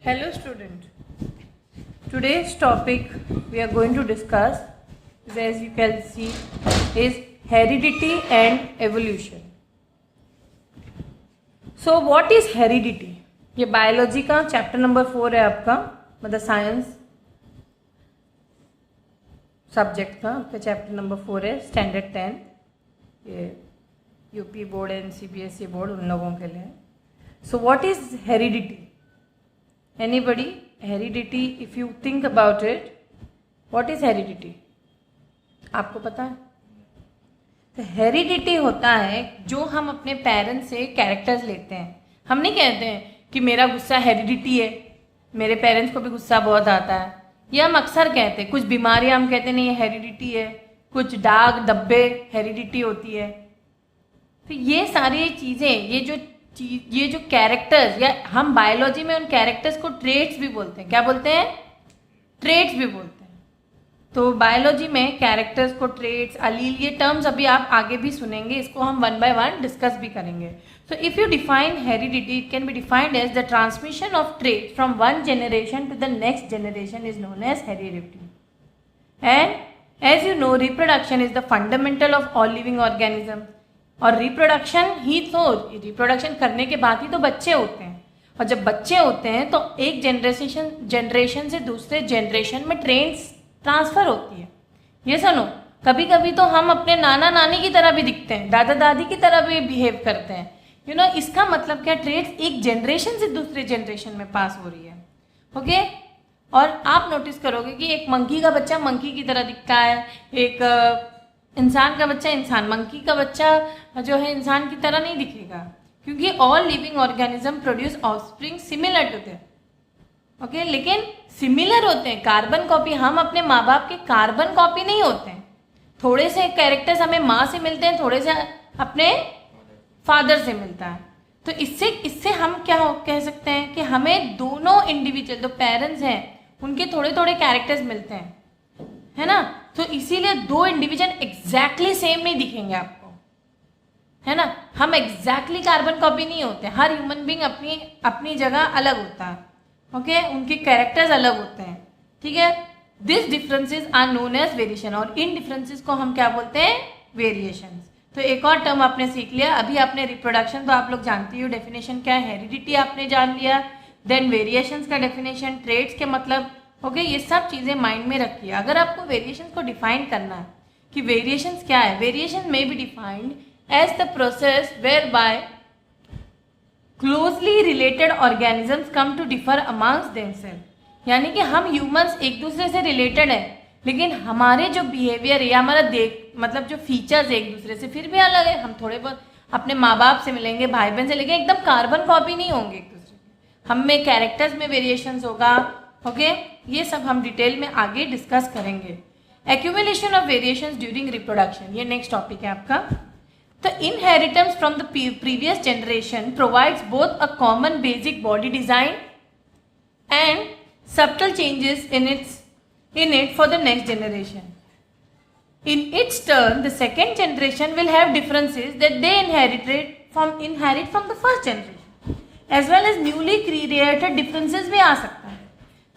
Hello student. Today's topic we are going to discuss is, as you can see, is heredity and evolution. So what is heredity? ये biology का chapter number 4 है आपका, मतलब science subject का आपका chapter number 4 है, standard 10. ये UP board and CBSE board उन लोगों के लिए. So what is heredity? Anybody? Heredity, if you think about it, what is heredity? आपको पता है? तो हेरिडिटी होता है जो हम अपने पेरेंट्स से कैरेक्टर्स लेते हैं. हम नहीं कहते हैं कि मेरा गुस्सा हेरिडिटी है, मेरे पेरेंट्स को भी गुस्सा बहुत आता है. ये हम अक्सर कहते हैं. कुछ बीमारियां हम कहते नहीं ये हेरिडिटी है, कुछ दाग धब्बे हेरिडिटी होती है. तो ये सारी चीज़ें, ये जो कैरेक्टर्स, या हम बायोलॉजी में उन कैरेक्टर्स को ट्रेट्स भी बोलते हैं. क्या बोलते हैं? ट्रेट्स भी बोलते हैं. तो बायोलॉजी में कैरेक्टर्स को ट्रेट्स, अलील, ये टर्म्स अभी आप आगे भी सुनेंगे. इसको हम वन बाय वन डिस्कस भी करेंगे. So if you define heredity, it can be defined as the transmission of traits from one generation to the next generation is known as heredity. And as you know, reproduction is the fundamental of all living organism. और reproduction ही तो, reproduction करने के बाद ही तो बच्चे होते हैं. और जब बच्चे होते हैं तो एक जनरेशन से दूसरे जनरेशन में ट्रेंड्स ट्रांसफर होती है. ये सुनो, कभी कभी तो हम अपने नाना नानी की तरह भी दिखते हैं, दादा दादी की तरह भी बिहेव करते हैं. यू नो, इसका मतलब क्या? ट्रेड्स एक जनरेशन से दूसरे जनरेशन में पास हो रही है. ओके. और आप नोटिस करोगे कि एक मंकी का बच्चा मंकी की तरह दिखता है, एक इंसान का बच्चा इंसान, मंकी का बच्चा जो है इंसान की तरह नहीं दिखेगा, क्योंकि all living organism produce offspring similar to them. Okay. लेकिन सिमिलर होते हैं, कार्बन कॉपी. हम अपने माँ बाप के कार्बन कॉपी नहीं होते हैं. थोड़े से कैरेक्टर्स हमें माँ से मिलते हैं, थोड़े से अपने फादर से मिलता है. तो इससे हम क्या कह सकते हैं कि हमें दोनों इंडिविजुअल, जो पेरेंट्स हैं, उनके थोड़े थोड़े कैरेक्टर्स मिलते हैं, है ना. तो इसीलिए दो इंडिविजुअल एग्जैक्टली सेम नहीं दिखेंगे आपको, है ना. हम एग्जैक्टली कार्बन कॉपी नहीं होते. हर ह्यूमन बीइंग अपनी अपनी जगह अलग होता है. ओके. उनके कैरेक्टर्स अलग होते हैं. ठीक है. This differences are known as variation. और इन डिफरेंसेस को हम क्या बोलते हैं? वेरिएशंस. तो एक और टर्म आपने सीख लिया. अभी आपने रिप्रोडक्शन तो आप लोग जानती हो, डेफिनेशन क्या है. हेरिडिटी आपने जान लिया. देन वेरिएशंस का डेफिनेशन, ट्रेड्स के मतलब. ओके. ये सब चीज़ें माइंड में रखिए. अगर आपको वेरिएशंस को डिफाइन करना है कि वेरिएशंस क्या है, वेरिएशन में be defined as the process whereby closely related organisms come to differ amongst themselves. यानी कि हम ह्यूमंस एक दूसरे से रिलेटेड है, लेकिन हमारे जो बिहेवियर या हमारा मतलब जो फीचर्स एक दूसरे से फिर भी अलग है. हम थोड़े बहुत अपने माँ बाप से मिलेंगे, भाई बहन से, लेकिन एकदम कार्बन कॉपी नहीं होंगे एक दूसरे के. हम में कैरेक्टर्स में वेरिएशंस होगा. ओके. ये सब हम डिटेल में आगे डिस्कस करेंगे. Accumulation of variations during reproduction, ये नेक्स्ट टॉपिक है आपका. तो inheritance from the previous generation provides both a common basic body design and subtle changes in it for the next generation. In its turn, the second generation will have differences that they inherit from the first generation, as well as newly created differences भी आ सकता है.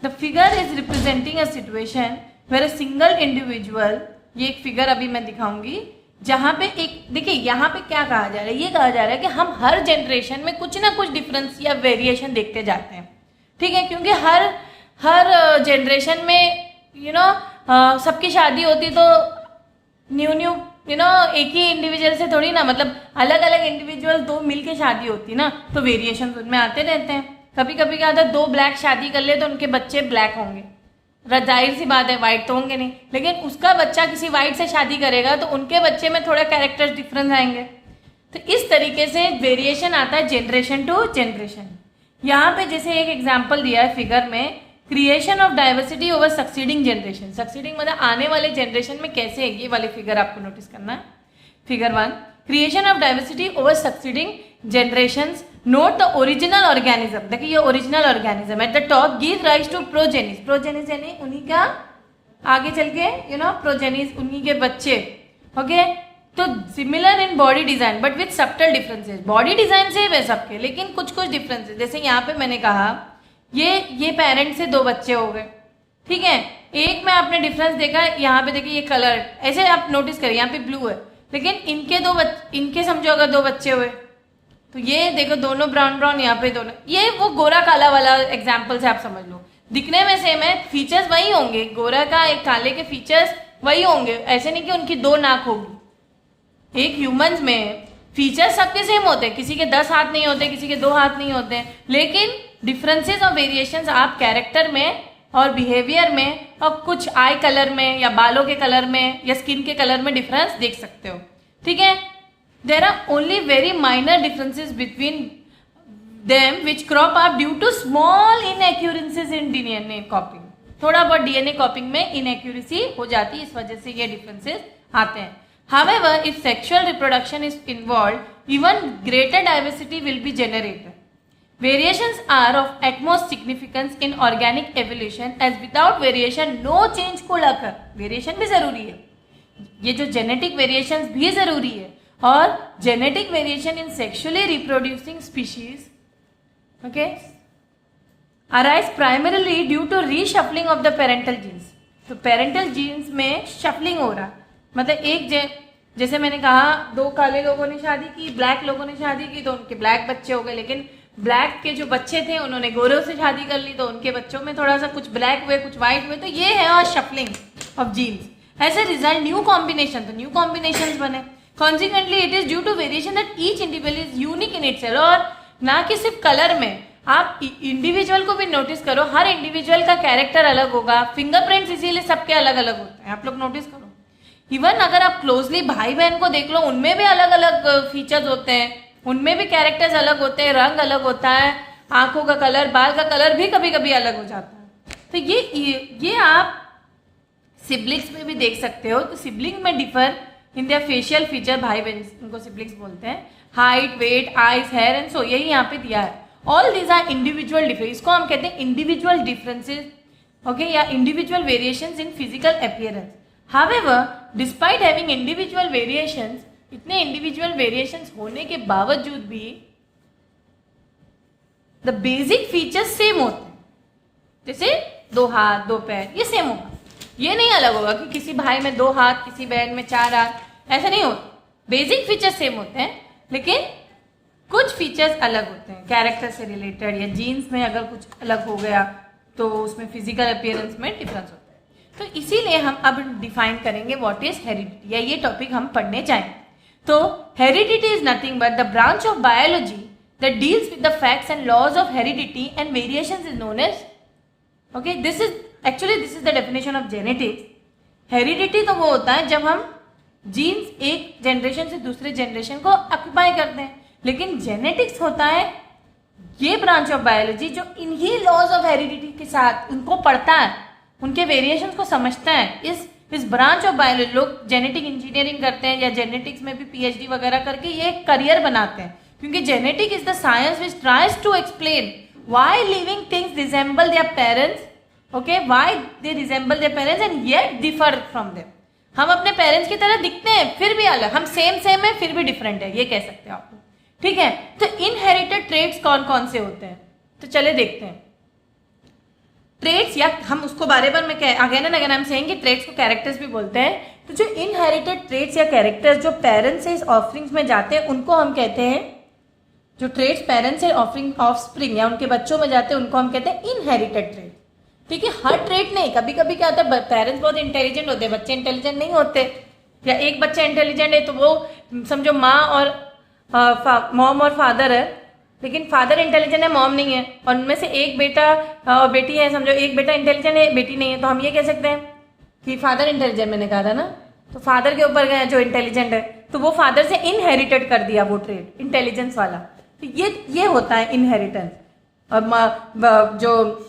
The figure is representing a situation where a single individual, ये एक figure अभी मैं दिखाऊंगी, जहाँ पे एक, देखिए यहाँ पे क्या कहा जा रहा है, ये कहा जा रहा है कि हम हर जनरेशन में कुछ ना कुछ डिफरेंस या वेरिएशन देखते जाते हैं. ठीक है. क्योंकि हर जनरेशन में सबकी शादी होती तो न्यू एक ही इंडिविजुअल से थोड़ी ना, मतलब अलग अलग इंडिविजुअल दो मिल के शादी होती ना, तो वेरिएशन उनमें आते रहते हैं. कभी कभी क्या होता है, दो ब्लैक शादी कर ले तो उनके बच्चे ब्लैक होंगे. जाहिर सी बात है, वाइट तो होंगे नहीं. लेकिन उसका बच्चा किसी वाइट से शादी करेगा तो उनके बच्चे में थोड़ा कैरेक्टर डिफरेंस आएंगे. तो इस तरीके से वेरिएशन आता है जनरेशन टू जनरेशन. यहाँ पे जैसे एक एग्जाम्पल दिया है फिगर में, creation of diversity over succeeding generation. Succeeding मतलब आने वाले जनरेशन में कैसे है, ये वाली फिगर आपको नोटिस करना है. Figure 1, creation of diversity over succeeding generations. Note the original organism. देखिए ये original organism at the top give rise to progenies. Progenies यानी उन्हीं का आगे चल के प्रोजेनिस, उन्हीं के बच्चे. ओके. तो similar in body design but with subtle differences. Body design same है सबके, लेकिन कुछ कुछ डिफरेंसेस. जैसे यहाँ पे मैंने कहा ये पेरेंट से 2 बच्चे हो गए, ठीक है। एक में आपने डिफरेंस देखा, यहाँ पे देखिए ये कलर, ऐसे आप नोटिस करिए यहाँ पे ब्लू है, लेकिन इनके समझो अगर 2 बच्चे हुए तो ये देखो दोनों ब्राउन ब्राउन, यहाँ पे दोनों, ये वो गोरा काला वाला एग्जाम्पल से आप समझ लो। दिखने में सेम है, फीचर्स वही होंगे, गोरा का एक काले के फीचर्स वही होंगे, ऐसे नहीं कि उनकी 2 नाक होगी। एक ह्यूमंस में फीचर्स सबके सेम होते हैं, किसी के 10 हाथ नहीं होते, किसी के 2 हाथ नहीं होते हैं, लेकिन डिफरेंसेस और वेरिएशंस आप कैरेक्टर में और बिहेवियर में और कुछ आई कलर में या बालों के कलर में या स्किन के कलर में डिफरेंस देख सकते हो, ठीक है। There are only very minor differences between them which crop up due to small inaccuracies in DNA copying. थोड़ा बहुत डीएनए कॉपिंग में इनएक्यूरेसी हो जाती है, इस वजह से ये डिफरेंसेस आते हैं। However, if sexual reproduction is involved, even greater diversity will be generated. Variations are of utmost significance in organic evolution, as without variation no change could occur. Variation भी जरूरी है, ये जो genetic variations भी जरूरी है, और genetic variation in sexually reproducing species, okay, arise primarily due to reshuffling of the parental genes. तो parental genes में shuffling हो रहा, मतलब एक जैसे मैंने कहा 2 काले लोगों ने शादी की, ब्लैक लोगों ने शादी की तो उनके ब्लैक बच्चे हो गए, लेकिन ब्लैक के जो बच्चे थे उन्होंने गोरों से शादी कर ली तो उनके बच्चों में थोड़ा सा कुछ ब्लैक हुए कुछ वाइट हुए, तो ये है और shuffling of genes. As a result new combination, तो न्यू कॉम्बिनेशंस बने। Consequently it is due to variation that each individual is unique in itself. और ना कि सिर्फ कलर में, आप इंडिविजुअल को भी नोटिस करो, हर इंडिविजुअल का कैरेक्टर अलग होगा, फिंगरप्रिंट्स इसीलिए सबके अलग अलग होते हैं, आप लोग नोटिस करो। इवन अगर आप क्लोजली भाई बहन को देख लो, उनमें भी अलग अलग फीचर्स होते हैं, उनमें भी कैरेक्टर्स अलग होते हैं, रंग अलग होता है, आंखों का कलर, बाल का कलर भी कभी कभी अलग हो जाता है। तो ये आप सिबलिंग्स में भी देख सकते हो। तो सिबलिंग में differ in their facial feature, भाई बहन उनको सिबलिंग्स बोलते हैं, height, weight, eyes, hair and so, यही यहाँ पे दिया है। All these are individual difference, इसको हम कहते हैं इंडिविजुअल डिफरेंसेस, ओके, या individual variations in physical appearance. However, despite having individual variations, इतने इंडिविजुअल वेरिएशंस होने के बावजूद भी द बेसिक फीचर्स सेम होते हैं, जैसे 2 हाथ 2 पैर, ये सेम होगा, ये नहीं अलग होगा कि किसी भाई में 2 हाथ किसी बहन में 4 हाथ, ऐसा नहीं होता। बेसिक फीचर्स सेम होते हैं, लेकिन कुछ फीचर्स अलग होते हैं कैरेक्टर से रिलेटेड, या जीन्स में अगर कुछ अलग हो गया तो उसमें फिजिकल अपीयरेंस में डिफरेंस होता है। तो इसीलिए हम अब डिफाइन करेंगे व्हाट इज हेरिडिटी, या ये टॉपिक हम पढ़ने जाएंगे। तो heredity is nothing but the branch of biology that deals with the facts and laws of heredity and variations is known as, okay, this is the definition of genetics. Heredity तो वो होता है जब हम जीन्स एक generation से दूसरे generation को ऑक्यूपाई करते हैं, लेकिन जेनेटिक्स होता है ये ब्रांच ऑफ बायोलॉजी जो इन्हीं लॉज ऑफ हेरिडिटी के साथ उनको पढ़ता है, उनके वेरिएशंस को समझता है। इस ब्रांच ऑफ बायोलॉजी, लोग जेनेटिक इंजीनियरिंग करते हैं या जेनेटिक्स में भी पीएचडी वगैरह करके ये करियर बनाते हैं, क्योंकि genetic is the science which tries to explain why living things resemble their parents, okay, why they resemble their parents and yet differ from them. हम अपने पेरेंट्स की तरह दिखते हैं फिर भी अलग, हम सेम है फिर भी डिफरेंट है, ये कह सकते हो आप, ठीक है। तो इनहेरिटेड ट्रेट्स कौन कौन से होते हैं, तो चले देखते हैं। ट्रेट्स, या हम उसको बारे बार में अगेन एंड अगेन हम सेइंग ट्रेट्स को कैरेक्टर्स भी बोलते हैं। तो जो इनहेरिटेड ट्रेट्स या कैरेक्टर्स जो पेरेंट्स से इस ऑफरिंग्स में जाते हैं उनको हम कहते हैं, जो ट्रेट्स पेरेंट्स से ऑफस्प्रिंग या उनके बच्चों में जाते हैं उनको हम कहते हैं इनहेरिटेड ट्रेट, ठीक है। हर ट्रेट नहीं, कभी कभी क्या होता है पेरेंट्स बहुत इंटेलिजेंट होते हैं, बच्चे इंटेलिजेंट नहीं होते, या एक बच्चा इंटेलिजेंट है तो वो समझो माँ और मॉम और फादर है, लेकिन फादर इंटेलिजेंट है मॉम नहीं है, और उनमें से एक बेटा और बेटी है, समझो एक बेटा इंटेलिजेंट है बेटी नहीं है, तो हम ये कह सकते हैं कि फादर इंटेलिजेंट, मैंने कहा था ना, तो फादर के ऊपर गया जो इंटेलिजेंट है तो वो फादर से इनहेरिटेड कर दिया वो ट्रेड इंटेलिजेंस वाला, तो ये होता है इनहेरिटेंस। और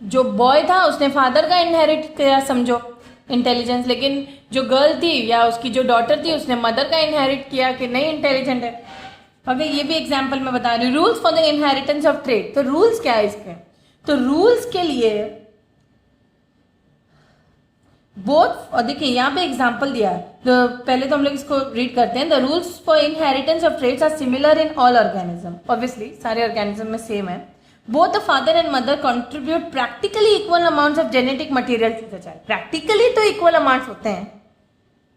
जो बॉय था उसने फादर का इनहेरिट किया समझो इंटेलिजेंस, लेकिन जो गर्ल थी या उसकी जो डॉटर थी उसने मदर का इनहेरिट किया कि नहीं इंटेलिजेंट है। ओके, ये भी एग्जाम्पल मैं बता रही हूँ। Rules for the inheritance of trait, तो रूल्स क्या है इसके, तो रूल्स के लिए बोथ, और देखिए यहाँ पे एग्जाम्पल दिया है, तो पहले तो हम लोग इसको रीड करते हैं। The rules for inheritance of traits are similar in all organism, obviously सारे ऑर्गेनिज्म में सेम है, both the father and mother contribute practically equal amounts of genetic material to the child. Practically तो equal amounts होते हैं,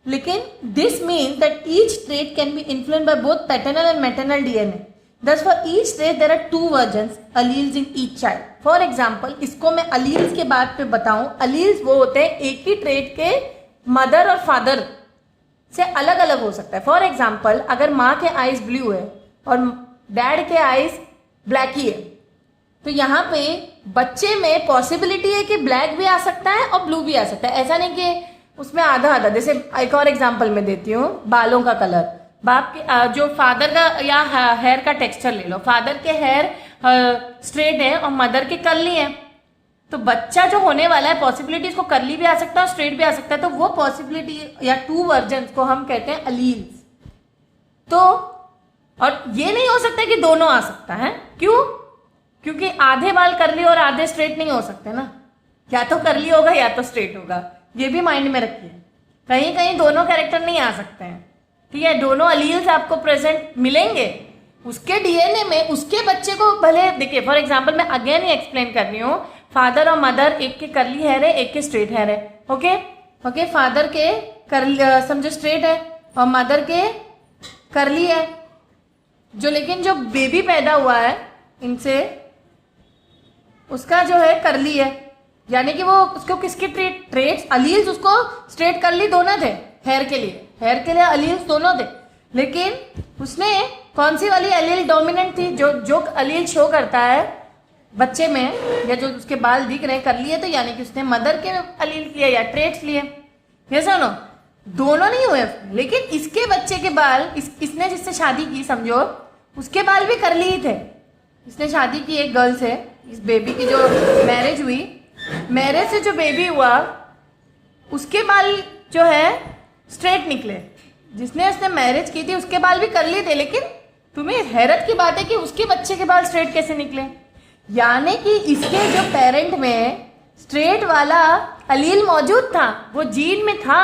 लेकिन this means that each trait can be influenced by both paternal and maternal DNA. Thus for each trait there are two versions alleles in each child. For example, इसको मैं alleles के बाद पे बताऊं, alleles वो होते हैं एक ही trait के मदर और फादर से अलग अलग हो सकता है. फॉर एग्जाम्पल, अगर माँ के आईज ब्लू है और डैड के आईज ब्लैक ही है, तो यहाँ पे बच्चे में पॉसिबिलिटी है कि ब्लैक भी आ सकता है और ब्लू भी आ सकता है. ऐसा नहीं कि उसमें आधा आधा. जैसे एक और एग्जाम्पल मैं देती हूँ, बालों का कलर. बाप के जो फादर का या हेयर का टेक्सचर ले लो, फादर के हेयर स्ट्रेट है और मदर के कर्ली है, तो बच्चा जो होने वाला है पॉसिबिलिटी इसको कर्ली भी आ सकता है और स्ट्रेट भी आ सकता है. तो वो पॉसिबिलिटी या टू वर्जन को हम कहते हैं अलील्स. तो और ये नहीं हो सकता कि दोनों आ सकता है. क्यों? क्योंकि आधे बाल कर्ली और आधे स्ट्रेट नहीं हो सकते ना. या तो कर्ली होगा या तो स्ट्रेट होगा. ये भी माइंड में रखिए. कहीं कहीं दोनों कैरेक्टर नहीं आ सकते हैं. ठीक है, दोनों अलील्स आपको प्रेजेंट मिलेंगे. उसके डीएनए में उसके बच्चे को भले देखिए. फॉर एग्जाम्पल मैं अगेन ही एक्सप्लेन कर रही हूँ. फादर और मदर, एक के कर्ली हेयर है, एक के स्ट्रेट हेयर है. ओके ओके, फादर के कर्ली समझो स्ट्रेट है और मदर के कर्ली है. लेकिन जो बेबी पैदा हुआ है इनसे, उसका जो है कर्ली है. यानी कि वो उसको किसके ट्रेट्स अलील्स उसको स्ट्रेट कर्ली दोनों थे. हेयर के लिए अलील्स दोनों थे. लेकिन उसने कौन सी वाली अलील डोमिनेंट थी? जो अलील शो करता है बच्चे में, या जो उसके बाल दिख रहे हैं कर्ली है, तो यानी कि उसने मदर के अलील लिए या ट्रेट्स लिए. ये सुनो, दोनों नहीं हुए. लेकिन इसके बच्चे के बाल, इसने जिससे शादी की समझो, उसके बाल भी कर्ली ही थे. इसने शादी की एक गर्ल से, इस बेबी की जो मैरिज हुई, मैरिज से जो बेबी हुआ उसके बाल जो है स्ट्रेट निकले. जिसने उसने मैरिज की थी उसके बाल भी कर्ली थे. लेकिन तुम्हें हैरत की बात है कि उसके बच्चे के बाल स्ट्रेट कैसे निकले. यानी कि इसके जो पेरेंट में स्ट्रेट वाला अलील मौजूद था, वो जीन में था,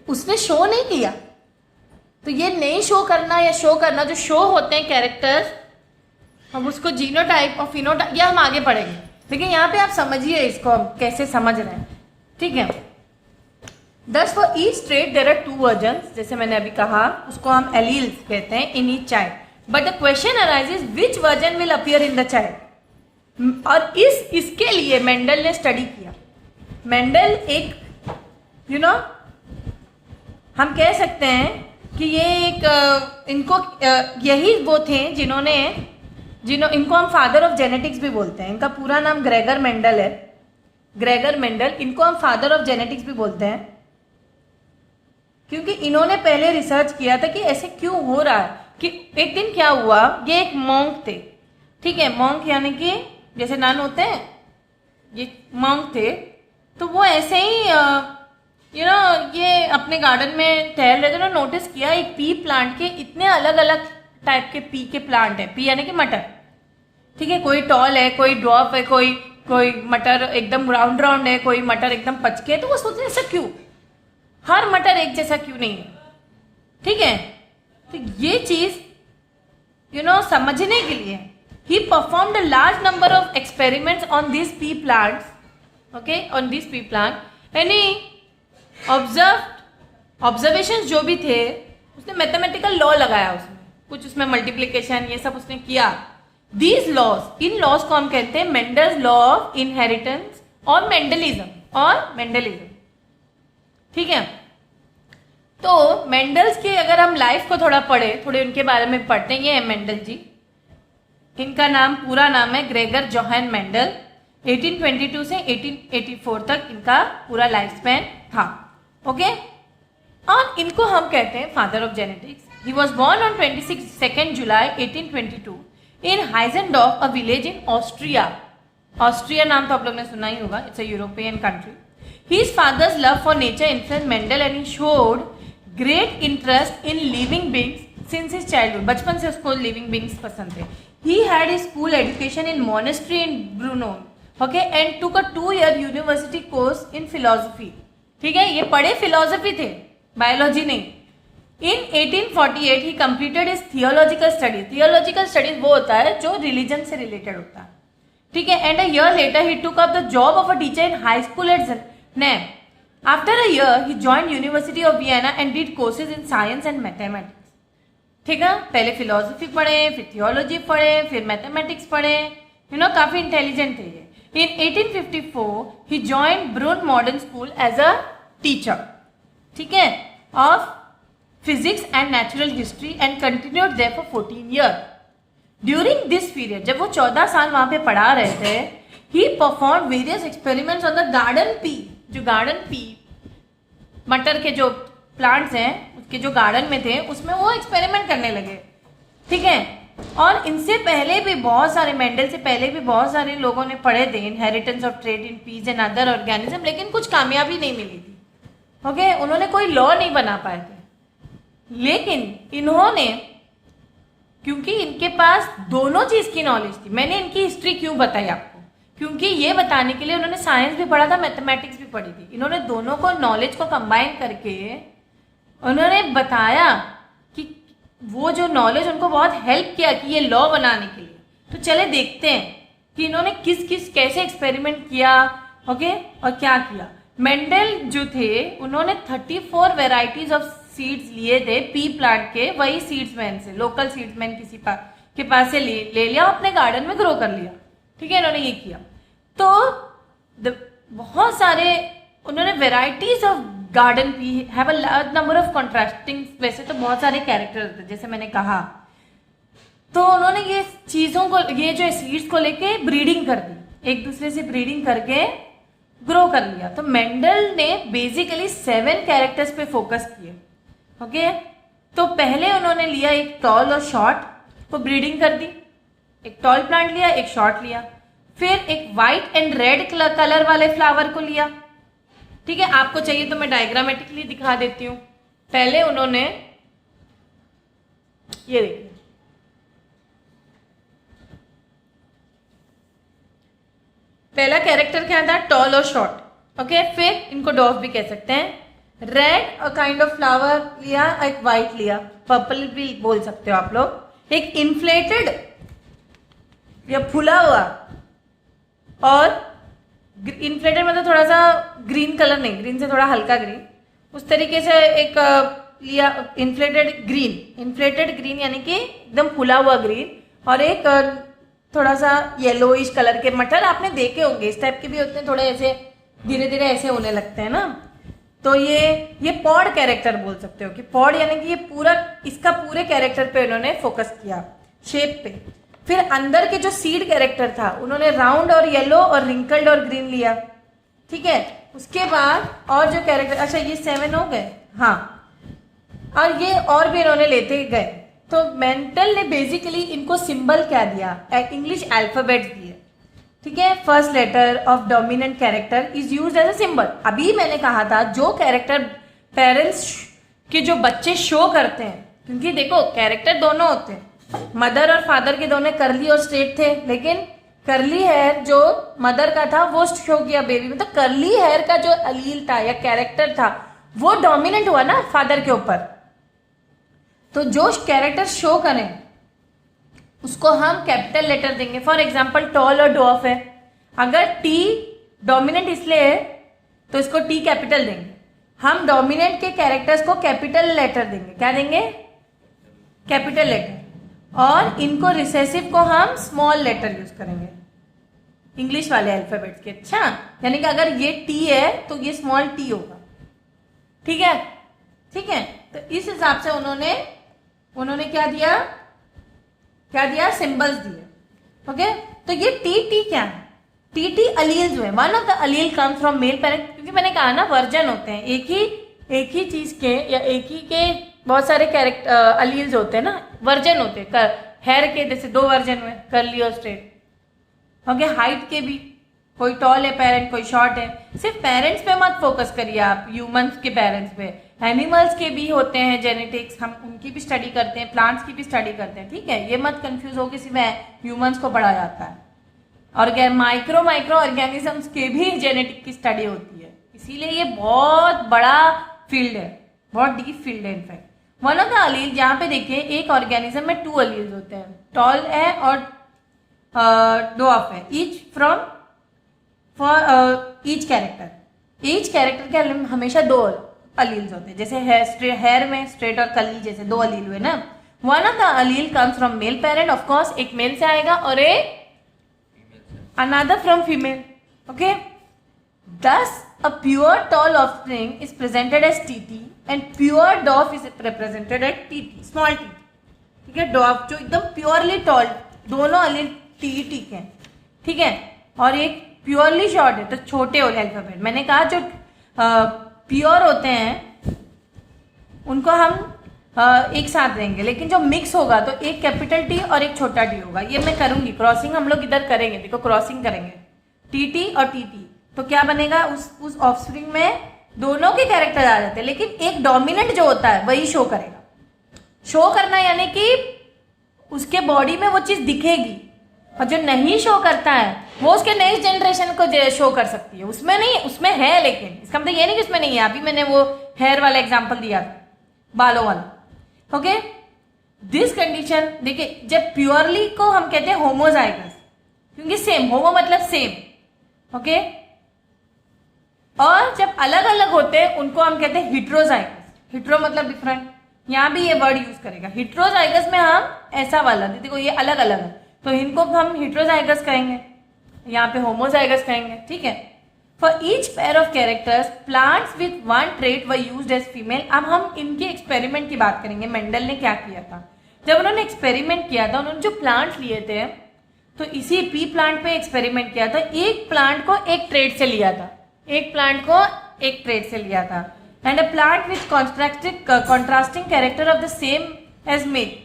उसने शो नहीं किया. तो ये नहीं शो करना या शो करना, जो शो होते हैं कैरेक्टर्स, हम उसको जीनोटाइप और फिनोटाइप, या हम आगे पढ़ेंगे. लेकिन यहाँ पे आप समझिए इसको हम कैसे समझ रहे हैं. ठीक है. Thus for each trait there are two versions. जैसे मैंने अभी कहा, उसको हम alleles कहते हैं in each child. But the question arises which version will appear in the child. और इसके लिए मेंडल ने स्टडी किया. मेंडल एक हम कह सकते हैं कि ये एक इनको यही वो थे इनको हम फादर ऑफ जेनेटिक्स भी बोलते हैं. इनका पूरा नाम ग्रेगर मेंडल है. ग्रेगर मेंडल, इनको हम फादर ऑफ जेनेटिक्स भी बोलते हैं, क्योंकि इन्होंने पहले रिसर्च किया था कि ऐसे क्यों हो रहा है. कि एक दिन क्या हुआ, ये एक मॉन्क थे. ठीक है, मॉन्क यानी कि जैसे नन होते हैं, ये मॉन्क थे. तो वो ऐसे ही ये अपने गार्डन में टहल रहे थे. उन्होंने नोटिस किया एक पी प्लांट के इतने अलग अलग टाइप के पी के प्लांट है. पी यानी कि मटर. ठीक है, कोई टॉल है, कोई ड्रॉप है, कोई मटर एकदम राउंड राउंड है, कोई मटर एकदम पचके. तो वो सोचते ऐसा क्यों, हर मटर एक जैसा क्यों नहीं है. ठीक है, तो ये चीज समझने के लिए he performed a large number of experiments on these pea plants. Okay, on these pea plant, and he observations जो भी थे, उसने मैथमेटिकल लॉ लगाया. उसमें कुछ उसमें मल्टीप्लीकेशन ये सब उसने किया. These laws, इन लॉज को हम कहते हैं मेंडल्स लॉ ऑफ इनहेरिटेंस और मेंडलिज्म. ठीक है, तो मेंडल्स की अगर हम लाइफ को थोड़े उनके बारे में पढ़ते हैं. ये है मेंडल जी. इनका पूरा नाम है ग्रेगर जोहान मेंडल. 1822 से 1884 तक इनका पूरा लाइफ स्पैन था. ओके, और इनको हम कहते हैं father of genetics. He was born on 22 July 1822 in Heinzendorf, a village in Austria. Austria नाम तो आप लोग ने सुना ही होगा. It's a European country. His father's love for nature influenced Mendel and he showed great interest in living beings since his childhood. बचपन से उसको living beings पसंद थे. He had his school education in monastery in Brno, okay, and took a 2-year university course in philosophy. ठीक है, ये पढ़े philosophy थे, biology नहीं. In 1848 he completed his theological studies. Theological studies वो होता है जो religion से related होता है. ठीक है, and a year later he took up the job of a teacher in high school eight name. After a year he joined university of Vienna and did courses in science and mathematics. ठीक है, पहले philosophy पढ़े, फिर theology पढ़े, फिर mathematics पढ़े. काफी intelligent थे ये. In 1854, he joined Brunn Modern School as a teacher, ठीक है, of physics and natural history and continued there for 14 years. During this period, जब वो 14 साल वहाँ पे पढ़ा रहे थे, he performed various experiments on the garden pea. जो garden pea, मटर के जो प्लांट्स हैं, उसके जो गार्डन में थे, उसमें वो एक्सपेरिमेंट करने लगे. ठीक है, और इनसे पहले भी बहुत सारे, मेंडल से पहले भी बहुत सारे लोगों ने पढ़े थे inheritance of trade in peace and other organism, लेकिन कुछ कामयाबी नहीं मिली थी. ओके, उन्होंने कोई लॉ नहीं बना पाए थे. लेकिन इन्होंने, क्योंकि इनके पास दोनों चीज की नॉलेज थी. मैंने इनकी हिस्ट्री क्यों बताई आपको, क्योंकि ये बताने के लिए उन्होंने साइंस भी पढ़ा था, मैथमेटिक्स भी पढ़ी थी. इन्होंने दोनों को नॉलेज को कंबाइन करके उन्होंने बताया कि वो जो नॉलेज उनको बहुत हेल्प किया कि ये लॉ बनाने के लिए. तो चले देखते हैं कि इन्होंने किस किस कैसे एक्सपेरिमेंट किया. ओके, और क्या किया. मेंडल जो थे, उन्होंने 34 वेराइटीज ऑफ सीड्स लिए थे पी प्लांट के. वही सीड्समैन से, लोकल सीड्समैन किसी के पास से ले लिया, अपने गार्डन में ग्रो कर लिया. ठीक है, इन्होंने ये किया. तो बहुत सारे उन्होंने varieties of garden pea have a large number of contrasting. वैसे तो बहुत सारे कैरेक्टर होते हैं, जैसे मैंने कहा. तो उन्होंने ये चीजों को, ये जो सीड्स को लेके ब्रीडिंग कर दी, एक दूसरे से ब्रीडिंग करके ग्रो कर लिया. तो मेंडल ने बेसिकली 7 कैरेक्टर्स पे फोकस किए. ओके, तो पहले उन्होंने लिया एक टॉल और शॉर्ट को ब्रीडिंग कर दी. एक टॉल प्लांट लिया, एक शॉर्ट लिया. फिर एक व्हाइट एंड रेड कलर वाले फ्लावर को लिया. ठीक है, आपको चाहिए तो मैं डायग्रामेटिकली दिखा देती हूं. पहले उन्होंने ये देखिए, पहला कैरेक्टर क्या था, टॉल और शॉर्ट. ओके, फिर इनको डॉफ भी कह सकते हैं. Red a kind of flower लिया, एक व्हाइट लिया, पर्पल भी बोल सकते हो आप लोग. एक इन्फ्लेटेड या फुला हुआ, और इन्फ्लेटेड मतलब थोड़ा सा ग्रीन कलर नहीं, ग्रीन से थोड़ा हल्का ग्रीन, उस तरीके से एक लिया इन्फ्लेटेड ग्रीन यानी कि एकदम फुला हुआ ग्रीन. और एक थोड़ा सा येलोइश कलर के मटर आपने देखे होंगे, इस टाइप के भी होते हैं, थोड़े ऐसे धीरे धीरे ऐसे होने लगते हैं ना. तो ये पॉड कैरेक्टर बोल सकते हो कि पॉड यानी कि ये पूरा, इसका पूरे कैरेक्टर पे उन्होंने फोकस किया, शेप पे. फिर अंदर के जो सीड कैरेक्टर था, उन्होंने राउंड और येलो और रिंकल्ड और ग्रीन लिया. ठीक है, उसके बाद और जो कैरेक्टर, अच्छा ये 7 हो गए. हाँ, और ये और भी इन्होंने लेते गए. तो मेंटल ने बेसिकली इनको सिंबल क्या दिया, इंग्लिश अल्फाबेट्स दिए. ठीक है, first letter of dominant character is used as a symbol. अभी मैंने कहा था जो कैरेक्टर पेरेंट्स के जो बच्चे शो करते हैं, क्योंकि देखो कैरेक्टर दोनों होते हैं, मदर और फादर के दोनों करली और स्ट्रेट थे, लेकिन करली हेयर जो मदर का था वो शो किया बेबी में. तो करली हेयर का जो अलील था या कैरेक्टर था वो डोमिनेंट हुआ ना फादर के ऊपर. तो जो कैरेक्टर शो करें उसको हम कैपिटल लेटर देंगे. फॉर एग्जाम्पल टॉल और डॉफ है, अगर टी डोमिनेंट इसलिए है तो इसको टी कैपिटल देंगे. हम डोमिनेंट के कैरेक्टर्स को कैपिटल लेटर देंगे. क्या देंगे, कैपिटल लेटर. और इनको रिसेसिव को हम स्मॉल लेटर यूज करेंगे, इंग्लिश वाले अल्फाबेट्स के. अच्छा, यानी कि अगर ये टी है तो ये स्मॉल टी होगा. ठीक है, ठीक है. तो इस हिसाब से उन्होंने क्या दिया, सिंबल्स दिए. ओके, तो ये टी क्या है, टी अलील जो है, one of the allele comes from male parent. क्योंकि मैंने कहा ना वर्जन होते हैं एक ही चीज के, या एक ही के बहुत सारे कैरेक्टर अलील्स होते हैं ना, वर्जन होते हैं. हेयर के जैसे 2 वर्जन हुए, कर्ली और स्ट्रेट. ओके, हाइट के भी, कोई टॉल है पेरेंट, कोई शॉर्ट है. सिर्फ पेरेंट्स पे मत फोकस करिए आप, ह्यूमंस के पेरेंट्स पे. एनिमल्स के भी होते हैं जेनेटिक्स, हम उनकी भी स्टडी करते हैं, प्लांट्स की भी स्टडी करते हैं. ठीक है, ये मत कंफ्यूज हो कि सिर्फ ह्यूमंस को पढ़ा जाता है. और माइक्रो ऑर्गेनिजम्स के भी जेनेटिक की स्टडी होती है. इसीलिए ये बहुत बड़ा फील्ड है, बहुत डीप फील्ड है. इनफैक्ट वन ऑफ द अलील, यहाँ पे देखिए एक ऑर्गेनिज्म में 2 अलील्स होते हैं, टॉल है और डॉफ है, each from for each character के हमेशा 2 अलील्स होते हैं, जैसे हेयर में स्ट्रेट और कर्ली जैसे 2 अलील हुए ना. One of the allele comes from male parent, of course एक मेल से आएगा और एक another from female. Okay, thus a pure tall offspring is presented as TT and pure dwarf is represented as TT, small t. ठीक है, dwarf जो एकदम purely toll, दोनों अलील TT के, ठीक है, और एक प्योरली शॉर्ट है, तो छोटे होते अल्फाबेट. मैंने कहा जो प्योर होते हैं उनको हम एक साथ देंगे, लेकिन जो मिक्स होगा तो एक कैपिटल टी और एक छोटा टी होगा. ये मैं करूंगी, क्रॉसिंग हम लोग इधर करेंगे, देखो क्रॉसिंग करेंगे टीटी और टीटी, तो क्या बनेगा, उस ऑफस्प्रिंग में दोनों के कैरेक्टर आ जाते हैं, लेकिन एक डोमिनेंट जो होता है वही शो करेगा. शो करना यानी कि उसके बॉडी में वो चीज दिखेगी, और जो नहीं शो करता है वो उसके नेक्स्ट जनरेशन को शो कर सकती है. उसमें नहीं, उसमें है, लेकिन इसका मतलब ये नहीं कि उसमें नहीं है. अभी मैंने वो हेयर वाला एग्जाम्पल दिया था, बालों वाला. ओके, दिस कंडीशन देखिए, जब प्योरली को हम कहते हैं होमोजाइगस, क्योंकि सेम, होमो मतलब सेम. ओके, और जब अलग अलग होते हैं उनको हम कहते हैं हिट्रोजाइगस. हिट्रो मतलब डिफरेंट, यहां भी ये वर्ड यूज करेगा. हिट्रोजाइगस में हम ऐसा वाला, देखो ये अलग अलग है, तो इनको हम हिट्रोजाइगस कहेंगे, यहाँ पे होमोजाइगस कहेंगे. ठीक है, for each pair of characters plants with one trait were used as female. अब हम इनके एक्सपेरिमेंट की बात करेंगे. मेंडल ने क्या किया था, जब उन्होंने एक्सपेरिमेंट किया था, उन्होंने जो प्लांट लिए थे, तो इसी पी प्लांट पे एक्सपेरिमेंट किया था. एक प्लांट को एक ट्रेट से लिया था, एक प्लांट को एक ट्रेट से लिया था. And a plant with contrasting character of the same as male,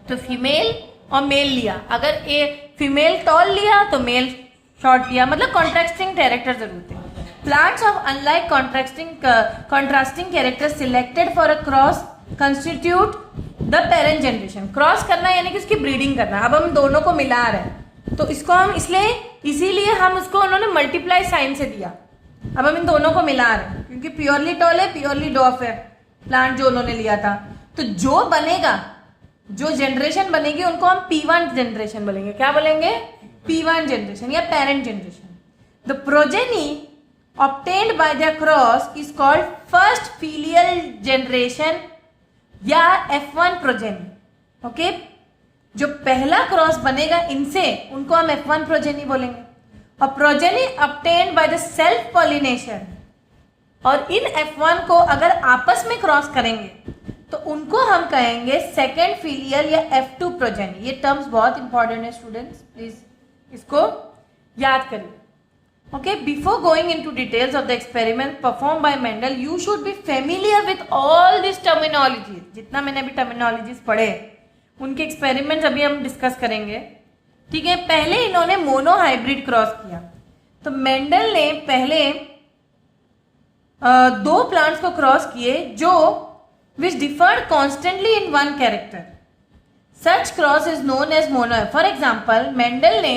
तो फीमेल और मेल लिया. अगर ए फीमेल टॉल लिया तो मेल शॉर्ट लिया, मतलब कॉन्ट्रास्टिंग कैरेक्टर जरूर थे. Plants of unlike contrasting character selected for a cross constitute the parent generation. Cross करना यानी कि उसकी ब्रीडिंग करना. अब हम दोनों को मिला रहे हैं, तो इसको हम इसीलिए हम उसको उन्होंने मल्टीप्लाई साइन से दिया. अब हम इन दोनों को मिला रहे हैं, क्योंकि प्योरली टॉल है, प्योरली डॉफ है प्लांट जो उन्होंने लिया था. तो जो बनेगा, जो जनरेशन बनेगी, उनको हम P1 जनरेशन बोलेंगे. क्या बोलेंगे, P1 जनरेशन या parent generation. The progeny obtained by the cross is called first filial generation या F1 प्रोजेनी. ओके, जो पहला क्रॉस बनेगा इनसे, उनको हम F1 प्रोजेनी बोलेंगे. और progeny obtained by the self pollination, और इन F1 को अगर आपस में क्रॉस करेंगे तो उनको हम कहेंगे सेकेंड फीलियल या F2 प्रोजेनी. ये टर्म्स बहुत इंपॉर्टेंट है स्टूडेंट्स, प्लीज इसको याद करिए. Okay, before going into details of the experiment perform by Mendel, you should be familiar with all this terminology. जितना मैंने अभी टर्मिनोलॉजीज पढ़े, उनके एक्सपेरिमेंट्स अभी हम डिस्कस करेंगे. ठीक है, पहले इन्होंने मोनो हाइब्रिड क्रॉस किया. तो मेंडल ने पहले 2 प्लांट्स को क्रॉस किए जो which differed constantly in one character. Such cross is known as mono. For example, Mendel ने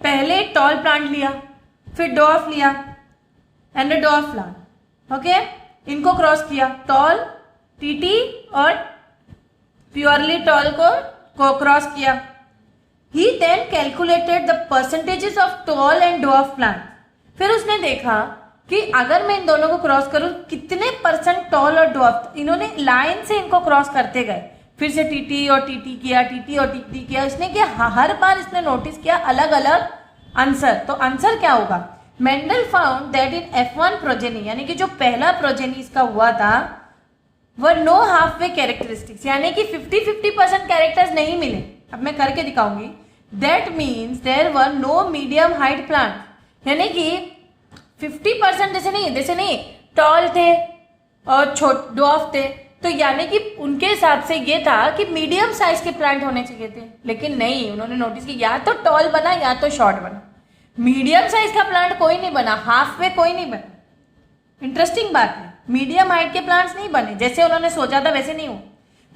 पहले टॉल प्लांट लिया, फिर डॉर्फ लिया and a dwarf plant. Okay, इनको क्रॉस किया, टॉल टीटी और प्योरली टॉल को क्रॉस किया. He then calculated the percentages of tall and dwarf plants. फिर उसने देखा कि अगर मैं इन दोनों को क्रॉस करूं, कितने % टॉल और डॉर्फ. इन्होंने लाइन से इनको क्रॉस करते गए, फिर से टीटी और टीटी किया, टीटी और टीटी किया. इसने किया, हर बार इसने नोटिस किया अलग अलग आंसर. तो आंसर क्या होगा, Mendel found that in F1 progeny, यानी कि जो पहला प्रोजेनी इसका हुआ था, वह नो हाफ वे कैरेक्टरिस्टिक्स, यानी कि 50-50% कैरेक्टर्स नहीं मिले. अब मैं करके दिखाऊंगी. That means there were no medium height plant, यानी कि 50% जैसे नहीं टॉल थे और छोटे डॉर्फ थे, तो यानी कि उनके हिसाब से ये था कि मीडियम साइज के प्लांट होने चाहिए थे. लेकिन नहीं, उन्होंने नोटिस किया या तो टॉल बना या तो शॉर्ट बना. मीडियम साइज का प्लांट कोई नहीं बना, हाफ वे कोई नहीं बना. इंटरेस्टिंग बात है, मीडियम हाइट के प्लांट्स नहीं बने, जैसे उन्होंने सोचा था वैसे नहीं हो.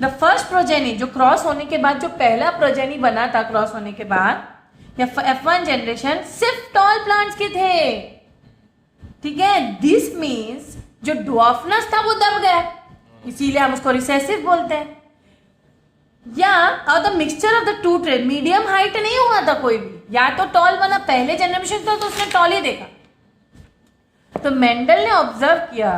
द फर्स्ट प्रोजेनी, जो क्रॉस होने के बाद जो पहला प्रोजेनी बना था क्रॉस होने के बाद, या F1 जनरेशन, सिर्फ टॉल प्लांट्स के थे. ठीक है, दिस मीन्स जो ड्वार्फनेस था वो दब गया, इसीलिए हम उसको रिसेसिव बोलते हैं. या और the mixture of the two trade, medium height नहीं हुआ था कोई भी, या तो टॉल बना, पहले जनरेशन था तो उसने टॉल ही देखा। तो मेंडल ने ऑब्जर्व किया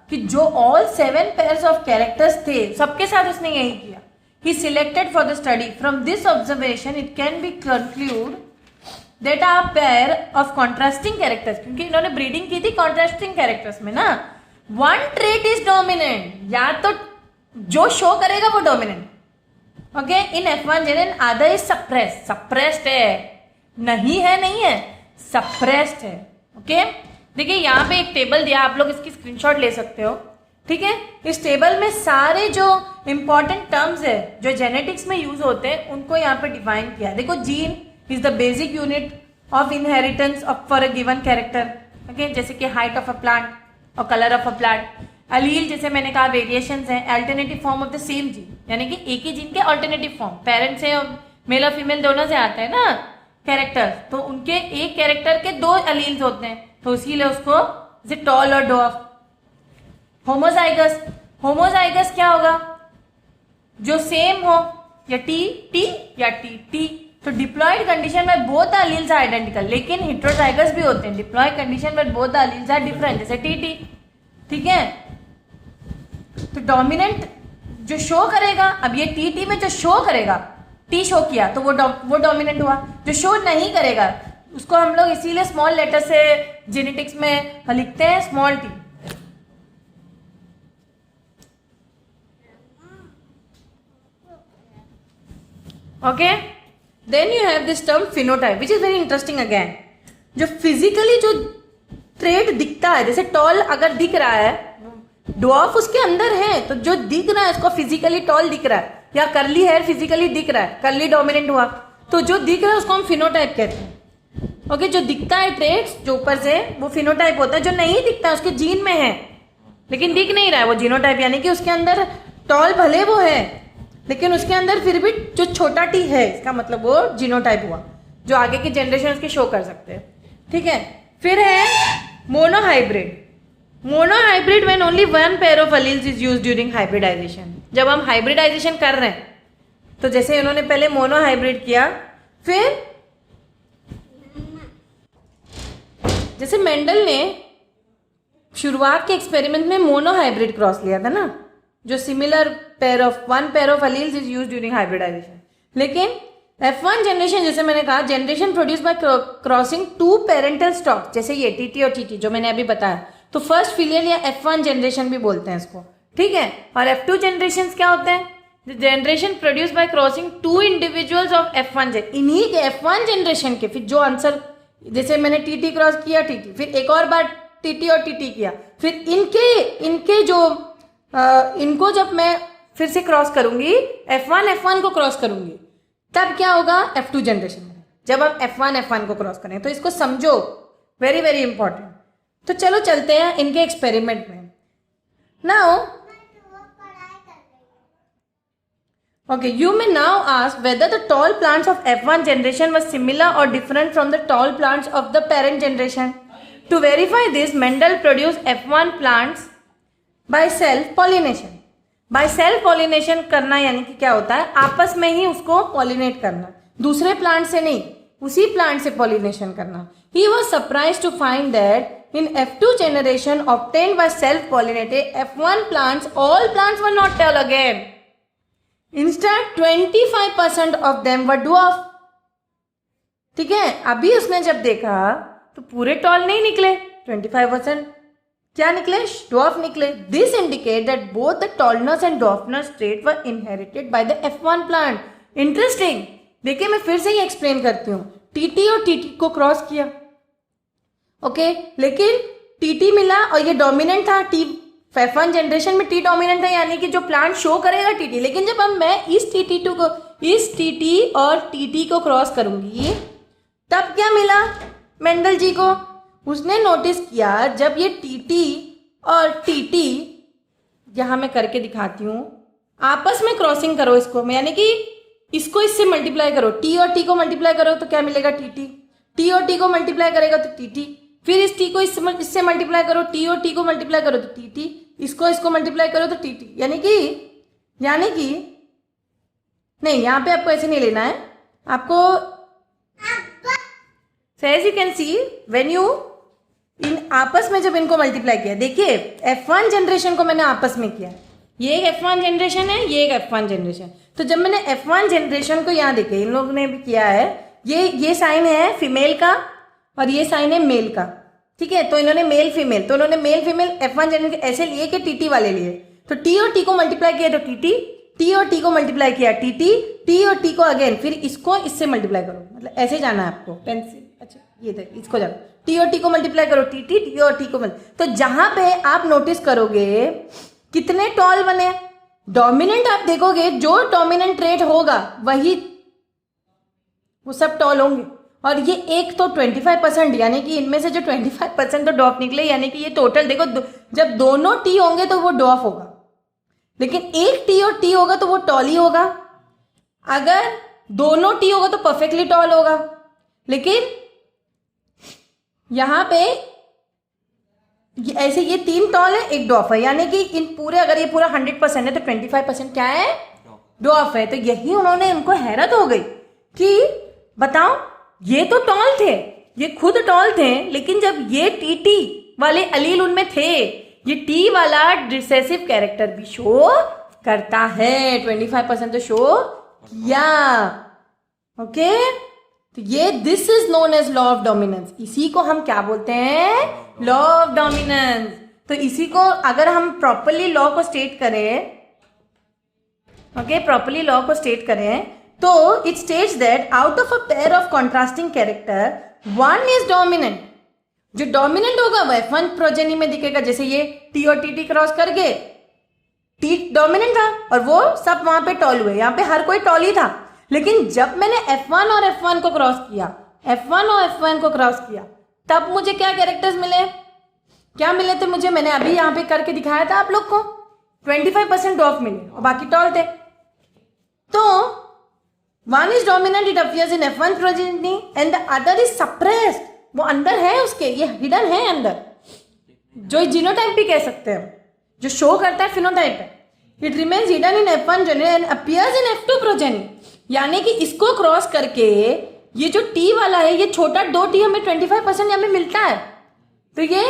कि जो ऑल 7 पेयर्स ऑफ कैरेक्टर्स थे सबके साथ उसने यही किया। He selected for the study, from this observation it can be conclude that are pair of contrasting characters, क्योंकि इन्होंने ब्रीडिंग की थी कॉन्ट्रास्टिंग कैरेक्टर्स में ना। वन ट्रेट इज डोमिनेंट, या तो जो शो करेगा वो dominant, okay, in F1 gen, other is suppressed, suppressed है, नहीं है, सप्रेस्ड है, ओके। देखिए यहाँ पे एक टेबल दिया, आप लोग इसकी स्क्रीनशॉट ले सकते हो, ठीक है। इस टेबल में सारे जो इंपॉर्टेंट टर्म्स है जो जेनेटिक्स में यूज होते हैं उनको यहाँ पे डिफाइन किया है। देखो, gene is the basic unit of inheritance of for a given character, okay, जैसे कि हाइट ऑफ अ प्लांट और कलर ऑफ अ प्लांट। अलील, जैसे मैंने कहा, वेरिएशंस हैं, alternative form of the same gene, यानी कि एक ही जीन के अल्टरनेटिव फॉर्म, पेरेंट्स से और मेल और फीमेल दोनों से आता है ना कैरेक्टर, तो उनके एक कैरेक्टर के 2 अलील्स होते हैं, तो इसीलिए उसको जैसे टॉल और डॉफ। होमोजाइगस, होमोजाइगस क्या होगा, जो सेम हो, या टी या टी। तो डिप्लॉयड कंडीशन में both the alleles are identical, लेकिन हेटेरोजाइगस भी होते हैं, डिप्लॉयड कंडीशन में both the alleles are different, जैसे टी, ठीक है। तो डोमिनेंट जो शो करेगा, अब ये टी में जो शो करेगा, टी शो किया तो वो डोमिनेंट हुआ। जो शो नहीं करेगा उसको हम लोग इसीलिए स्मॉल लेटर से जेनेटिक्स में लिखते हैं, small T. Okay, then you have this term phenotype which is very interesting again. जो फिजिकली जो ट्रेट दिखता है, जैसे टॉल अगर दिख रहा है, ड्वार्फ उसके अंदर है, तो जो दिख रहा है उसको फिजिकली टॉल दिख रहा है, या कर्ली हेयर फिजिकली दिख रहा है, कर्ली डोमिनेंट हुआ, तो जो दिख रहा है उसको हम फिनोटाइप कहते हैं। ओके, जो दिखता है ट्रेट्स जो ऊपर से, वो फिनोटाइप होता है। जो नहीं दिखता है उसके जीन में है लेकिन दिख नहीं रहा है, वो जीनोटाइप, यानी कि उसके अंदर टॉल भले वो है लेकिन उसके अंदर फिर भी जो छोटा टी है, इसका मतलब वो जीनोटाइप हुआ, जो आगे की जनरेशन उसकी शो कर सकते हैं, ठीक है। फिर है monohybrid. Monohybrid when only one pair of alleles is used during hybridization. जब हम हाइब्रिडाइजेशन कर रहे हैं, तो जैसे इन्होंने पहले मोनोहाइब्रिड किया, फिर जैसे मेंडल ने शुरुआत के एक्सपेरिमेंट में मोनोहाइब्रिड क्रॉस लिया था ना, जो similar one pair of alleles is used during hybridization. लेकिन F1 जनरेशन, जैसे मैंने कहा, generation produce by crossing 2 parental stock, जैसे ये टीटी और टीटी जो मैंने अभी बताया, तो फर्स्ट फिलियल या F1 जनरेशन भी बोलते हैं इसको, ठीक है। और F2 जनरेशन क्या होते हैं, generation produce by crossing 2 individuals of F1 जेन। इन्हीं के F1 जनरेशन के फिर जो आंसर, जैसे मैंने टीटी क्रॉस किया टीटी, फिर एक और बार टीटी और टीटी किया, फिर इनके जो इनको जब मैं फिर से क्रॉस करूंगी, F1 को क्रॉस करूंगी, तब क्या होगा F2 जनरेशन में, जब हम F1 को क्रॉस करें। तो इसको समझो, वेरी वेरी इंपॉर्टेंट। तो चलो चलते हैं इनके एक्सपेरिमेंट में। Now okay, you may now ask whether the tall plants of F1 generation were similar or different from the tall plants of the parent generation. To verify this, Mendel produced F1 plants by self pollination. By self pollination करना यानी कि क्या होता है, आपस में ही उसको pollinate करना, दूसरे प्लांट से नहीं, उसी प्लांट से pollination करना। He was surprised to find that in F2 generation obtained by self pollinated F1 plants, all plants were not tall again. Instead 25% of them were dwarf. ठीक है, अभी उसने जब देखा तो पूरे टॉल नहीं निकले, 25% क्या निकले, ड्वार्फ निकले। This indicate that both the tallness and dwarfness trait were inherited by the F1 plant. Interesting, देखिए मैं फिर से ही एक्सप्लेन करती हूँ। टीटी और टीटी को क्रॉस किया, ओके, लेकिन टीटी मिला और ये डोमिनेंट था, F1 जनरेशन में टी डोमिनेंट है, यानी कि जो प्लांट शो करेगा टीटी। लेकिन जब हम मैं इस टीटी और टीटी को क्रॉस करूंगी, तब क्या मिला मेंडल जी को, उसने नोटिस किया जब ये टीटी और टीटी, यहां मैं करके दिखाती हूं, आपस में क्रॉसिंग करो इसको, यानी कि इसको इससे मल्टीप्लाई करो, टी और टी को मल्टीप्लाई करो तो क्या मिलेगा, टीटी। टी और टी को मल्टीप्लाई करेगा तो टीटी, फिर इस टी को इससे मल्टीप्लाई करो, टी और टी को मल्टीप्लाई करो तो टीटी, इसको मल्टीप्लाई करो तो टीटी, यानी कि नहीं, यहाँ पे आपको ऐसे नहीं लेना है आपको। So as you can see when you इन आपस में जब इनको मल्टीप्लाई किया, देखिए F1 जनरेशन को मैंने आपस में किया, ये एक F1 जनरेशन है, ये एक F1 जनरेशन। तो जब मैंने F1 जनरेशन को यहाँ देखे, इन लोगों ने भी किया है, ये साइन है फीमेल का और ये साइन है मेल का, ठीक है। तो इन्होंने मेल फीमेल, तो उन्होंने मेल फीमेल F1 जनरेशन ऐसे लिए कि TT वाले लिए, तो T और T को मल्टीप्लाई किया तो TT, T और T को मल्टीप्लाई किया TT, T और T को अगेन फिर इसको इससे मल्टीप्लाई करो, मतलब ऐसे जाना है आपको पेंसिल। अच्छा ये देख, इसको जाओ, T और T को मल्टीप्लाई करो TT, T और T को तो जहां पे आप नोटिस करोगे कितने टॉल बने, डोमिनेंट आप देखोगे जो डोमिनेंट ट्रेट होगा वही वो सब टॉल होंगे। और ये एक तो 25%, यानी कि इनमें से जो 25% तो डॉफ निकले, यानी कि ये टोटल देखो जब दोनों टी होंगे तो वो डॉफ होगा, लेकिन एक टी और टी होगा तो वो टॉल ही होगा। अगर दोनों टी होगा तो परफेक्टली टॉल होगा, लेकिन यहां पे ऐसे ये 3 टॉल है, एक डॉफ है, यानी कि इन पूरे अगर ये पूरा 100% है तो 25% क्या है, डॉफ है। तो यही उन्होंने उनको हैरत हो गई कि बताओ ये तो टॉल थे, ये खुद टॉल थे, लेकिन जब ये टीटी वाले अलील उनमें थे, ये टी वाला रिसेसिव कैरेक्टर भी शो करता है, 25% तो शो किया। ओके, तो ये this is known as law of dominance. इसी को हम क्या बोलते हैं, लॉ ऑफ डोमिनेंस। तो इसी को अगर हम प्रॉपरली लॉ को स्टेट करें, ओके प्रॉपरली लॉ को स्टेट करें, तो it states that out of a pair of contrasting character one is dominant. जो डोमिनेंट होगा वह F1 प्रोजेनी में दिखेगा, जैसे ये T और TT क्रॉस करके T डोमिनेंट था और वो सब वहां पे टॉल हुए, यहाँ पे हर कोई टॉल ही था। लेकिन जब मैंने F1 और F1 को क्रॉस किया, F1 और F1 को क्रॉस किया, तब मुझे क्या कैरेक्टर्स मिले, क्या मिले थे मुझे, मैंने अभी यहाँ पे करके दिखाया था आप लोग को, 25% ऑफ मिले और बाकी टॉल थे। तो one is dominant, it appears in F1 progeny and the other is suppressed. वो अंदर है उसके, ये हिडन है अंदर, जो जीनोटाइप भी कह सकते हैं, जो शो करता है फिनोटाइप है। It remains hidden in F1 jenny and appears in F2 progeny, यानी कि इसको क्रॉस करके ये जो T वाला है, ये छोटा 2T हमें 25% यहाँ पे मिलता है। तो ये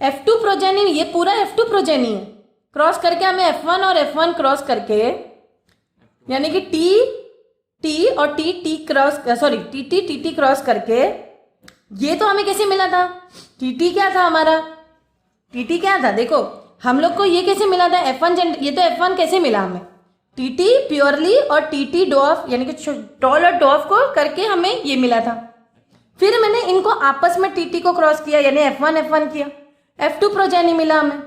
F2 प्रोजेनी, ये पूरा F2 प्रोजेनी है, क्रॉस करके हमें F1 और F1 क्रॉस करके, यानी कि T और T cross, sorry TT cross करके, ये तो हमें कैसे मिला था, TT क्या था हमारा, TT क्या था, देखो हम लोग को ये कैसे मिला था F1 ये तो F1 कैसे मिला हमें, TT प्योरली और TT डॉफ, यानी कि टॉल और डॉफ को करके हमें ये मिला था। फिर मैंने इनको आपस में TT को क्रॉस किया, यानी F1 किया, F2 प्रोजेनी मिला हमें।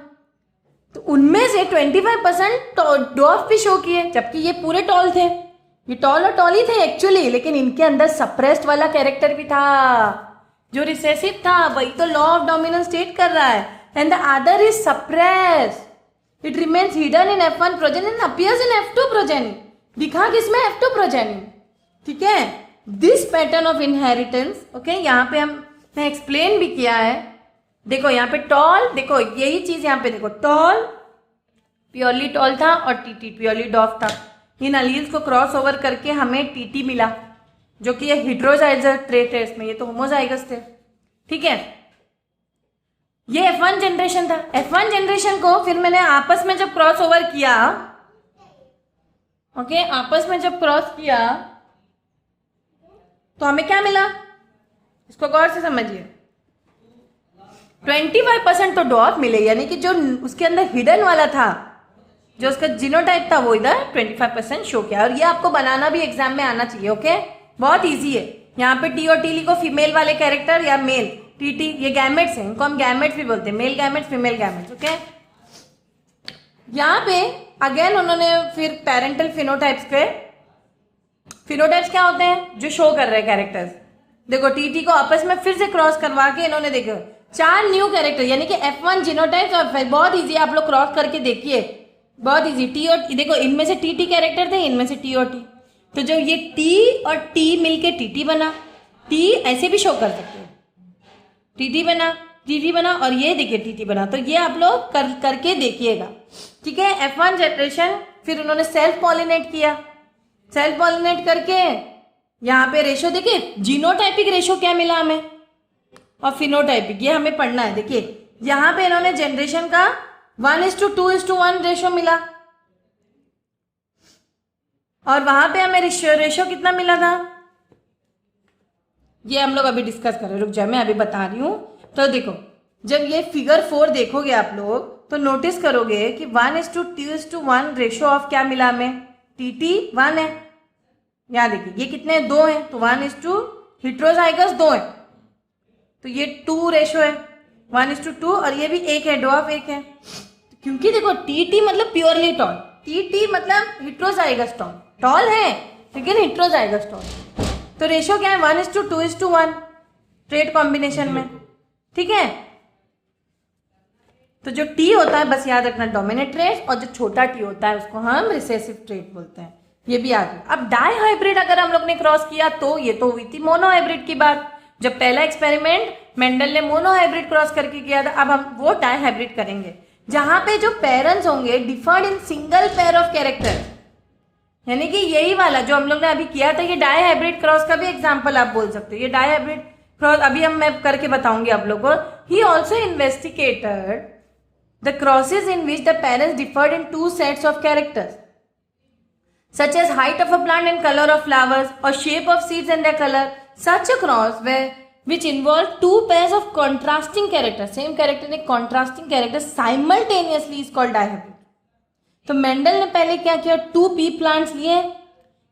तो उनमें से 25% डॉफ भी शो किए, जबकि ये पूरे टॉल थे, ये टॉल और टॉल ही थे एक्चुअली, लेकिन इनके अंदर सप्रेस्ड वाला कैरेक्टर भी था जो रिसेसिव था, वही तो लॉ ऑफ डोमिनेंस स्टेट कर रहा है। And the other is suppressed, it remains hidden in F1 progeny and appears in F2 progeny. दिखा किसमें, F2 प्रोजेनी, ठीक है। This pattern of inheritance, okay, यहाँ पे हमने एक्सप्लेन भी किया है। देखो यहाँ पे टॉल, देखो यही चीज यहाँ पे देखो, टॉल प्योरली टॉल था और TT प्योरली डॉफ था। इन अलील्स को क्रॉस ओवर करके हमें TT मिला, जो कि ये हेटेरोजाइगस ट्रेट है, इसमें ये तो होमोजाइगस थे, ठीक है। ये F1 जनरेशन था। F1 जनरेशन को फिर मैंने आपस में जब क्रॉस ओवर किया, ओके, आपस में जब क्रॉस किया तो हमें क्या मिला, इसको गौर से समझिए। 25% तो डॉफ मिले, यानी कि जो उसके अंदर हिडन वाला था, जो उसका जीनोटाइप था, वो इधर 25% शो किया। और ये आपको बनाना भी एग्जाम में आना चाहिए, ओके, बहुत इजी है। यहाँ पे T और T लिखो, फीमेल वाले कैरेक्टर या मेल, TT ये गैमेट्स हैं, इनको हम गैमेट्स भी बोलते हैं, male gametes, female gametes, okay. यहाँ पे अगेन उन्होंने फिर पेरेंटल फिनोटाइप्स पे, फिनोटाइप्स क्या होते हैं, जो शो कर रहे हैं कैरेक्टर्स। देखो TT को आपस में फिर से क्रॉस करवा के इन्होंने देखो 4 न्यू कैरेक्टर, यानी कि F1 जीनोटाइप्स और बहुत इजी, आप लोग क्रॉस करके देखिए, बहुत इजी। T और देखो इनमें से TT कैरेक्टर थे, इनमें से T और T, तो जो ये T और T मिलके TT बना, T ऐसे भी शो कर सकते हो, TT बना और ये देखिए TT बना। तो ये आप लोग करके देखिएगा, ठीक है। F1 जनरेशन, फिर उन्होंने सेल्फ पॉलिनेट किया, सेल्फ पॉलिनेट करके यहाँ पे रेशो देखिए, जीनोटाइपिक रेशो क्या मिला हमें और फिनोटाइपिक, ये हमें पढ़ना है। देखिए यहाँ पे इन्होंने जनरेशन का 1:2:1 रेशो मिला और वहां पे हमें रेशो कितना मिला था, ये हम लोग अभी डिस्कस कर रहे हैं। रुक जाए, मैं अभी बता रही हूं। तो देखो, जब ये फिगर 4 देखोगे आप लोग तो नोटिस करोगे कि 1:2:1 रेशो ऑफ क्या मिला हमें, TT 1 है। यहाँ देखिए ये कितने 2 है, तो 1:, हिट्रोजाइगस 2 है, तो ये 2 रेशो है 1:2, और ये भी 1 है, डॉफ 1 है। क्योंकि देखो TT मतलब प्योरली टॉल, TT मतलब हिट्रोजाइगस टॉल, टॉल है लेकिन हिट्रोजाइगस टॉल। तो रेशो क्या है 1:2:1 ट्रेट कॉम्बिनेशन में, ठीक है। तो जो T होता है बस याद रखना डोमिनेंट ट्रेट, और जो छोटा T होता है उसको हम रिसेसिव ट्रेट बोलते हैं, ये भी याद है। अब डाई हाइब्रिड अगर हम लोग ने क्रॉस किया तो ये तो हुई थी मोनो हाइब्रिड की बात, जब पहला एक्सपेरिमेंट मेंडल ने मोनो हाइब्रिड क्रॉस करके किया था। अब हम वो डाई हाइब्रिड करेंगे जहां पे जो पेरेंट्स होंगे deferred in single pair of characters, यानी कि यही वाला जो हम लोग ने अभी किया था, ये डाई हाइब्रिड क्रॉस का भी एग्जाम्पल आप बोल सकते हो। ये डाई हाइब्रिड क्रॉस अभी मैं करके बताऊंगी आप लोगों को। He also investigated the crosses in which the parents deferred in 2 sets of characters such as height of a plant and color of flowers or shape of seeds and their color. Such a cross which involved 2 pairs of contrasting characters, same character ने contrasting characters simultaneously is called dihybrid. तो Mendel ने पहले क्या किया, 2 P plants लिए,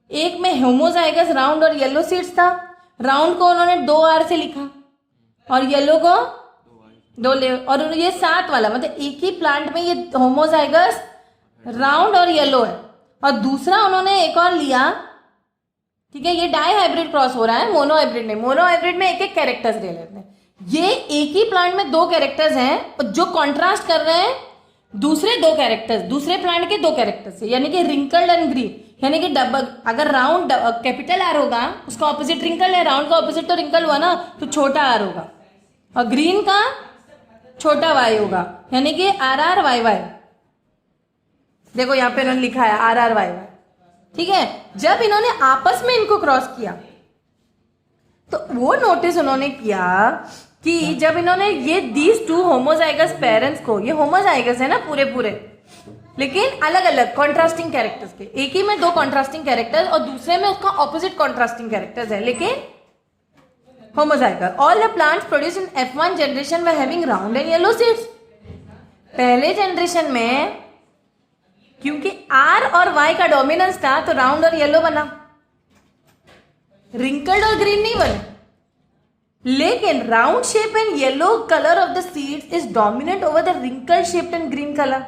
एक में homozygous round और येलो सीड्स था, राउंड को उन्होंने 2R से लिखा और येलो को 2 ले, और ये 7 वाला मतलब एक ही प्लांट में ये होमोजाइगस राउंड और येलो है, और दूसरा उन्होंने एक और लिया, ठीक है। ये डाई हाइब्रिड क्रॉस हो रहा है, मोनो हाइब्रिड नहीं। मोनो हाइब्रिड में एक एक कैरेक्टर्स ले लेते हैं, ये एक ही प्लांट में 2 कैरेक्टर्स हैं और जो कॉन्ट्रास्ट कर रहे हैं दूसरे 2 कैरेक्टर्स, दूसरे प्लांट के 2 कैरेक्टर्स से, यानी कि रिंकल्ड एंड ग्रीन, यानी कि डबल, अगर राउंड कैपिटल R होगा उसका ऑपोजिट रिंकल है, राउंड का ऑपोजिट तो रिंकल हुआ ना, तो छोटा R होगा, और ग्रीन का छोटा Y होगा, यानी कि RRYY। देखो यहाँ पे इन्होंने लिखा है RRYY, ठीक है। जब इन्होंने आपस में इनको क्रॉस किया तो वो नोटिस उन्होंने किया कि जब इन्होंने ये दीज 2 होमोजाइगस पेरेंट्स को, ये होमोजाइगस है ना पूरे पूरे, लेकिन अलग अलग कॉन्ट्रास्टिंग कैरेक्टर्स के, एक ही में 2 कॉन्ट्रास्टिंग कैरेक्टर्स और दूसरे में उसका ऑपोजिट कॉन्ट्रास्टिंग कैरेक्टर्स है, लेकिन homozygous. All the plants produce in F1 generation were having round and yellow seeds. पहले जनरेशन में क्योंकि R और Y का डोमिनेंस था तो राउंड और येलो बना, रिंकल्ड और ग्रीन नहीं बने, लेकिन round shape and yellow colour of the seeds is dominant over the wrinkled shape and green colour.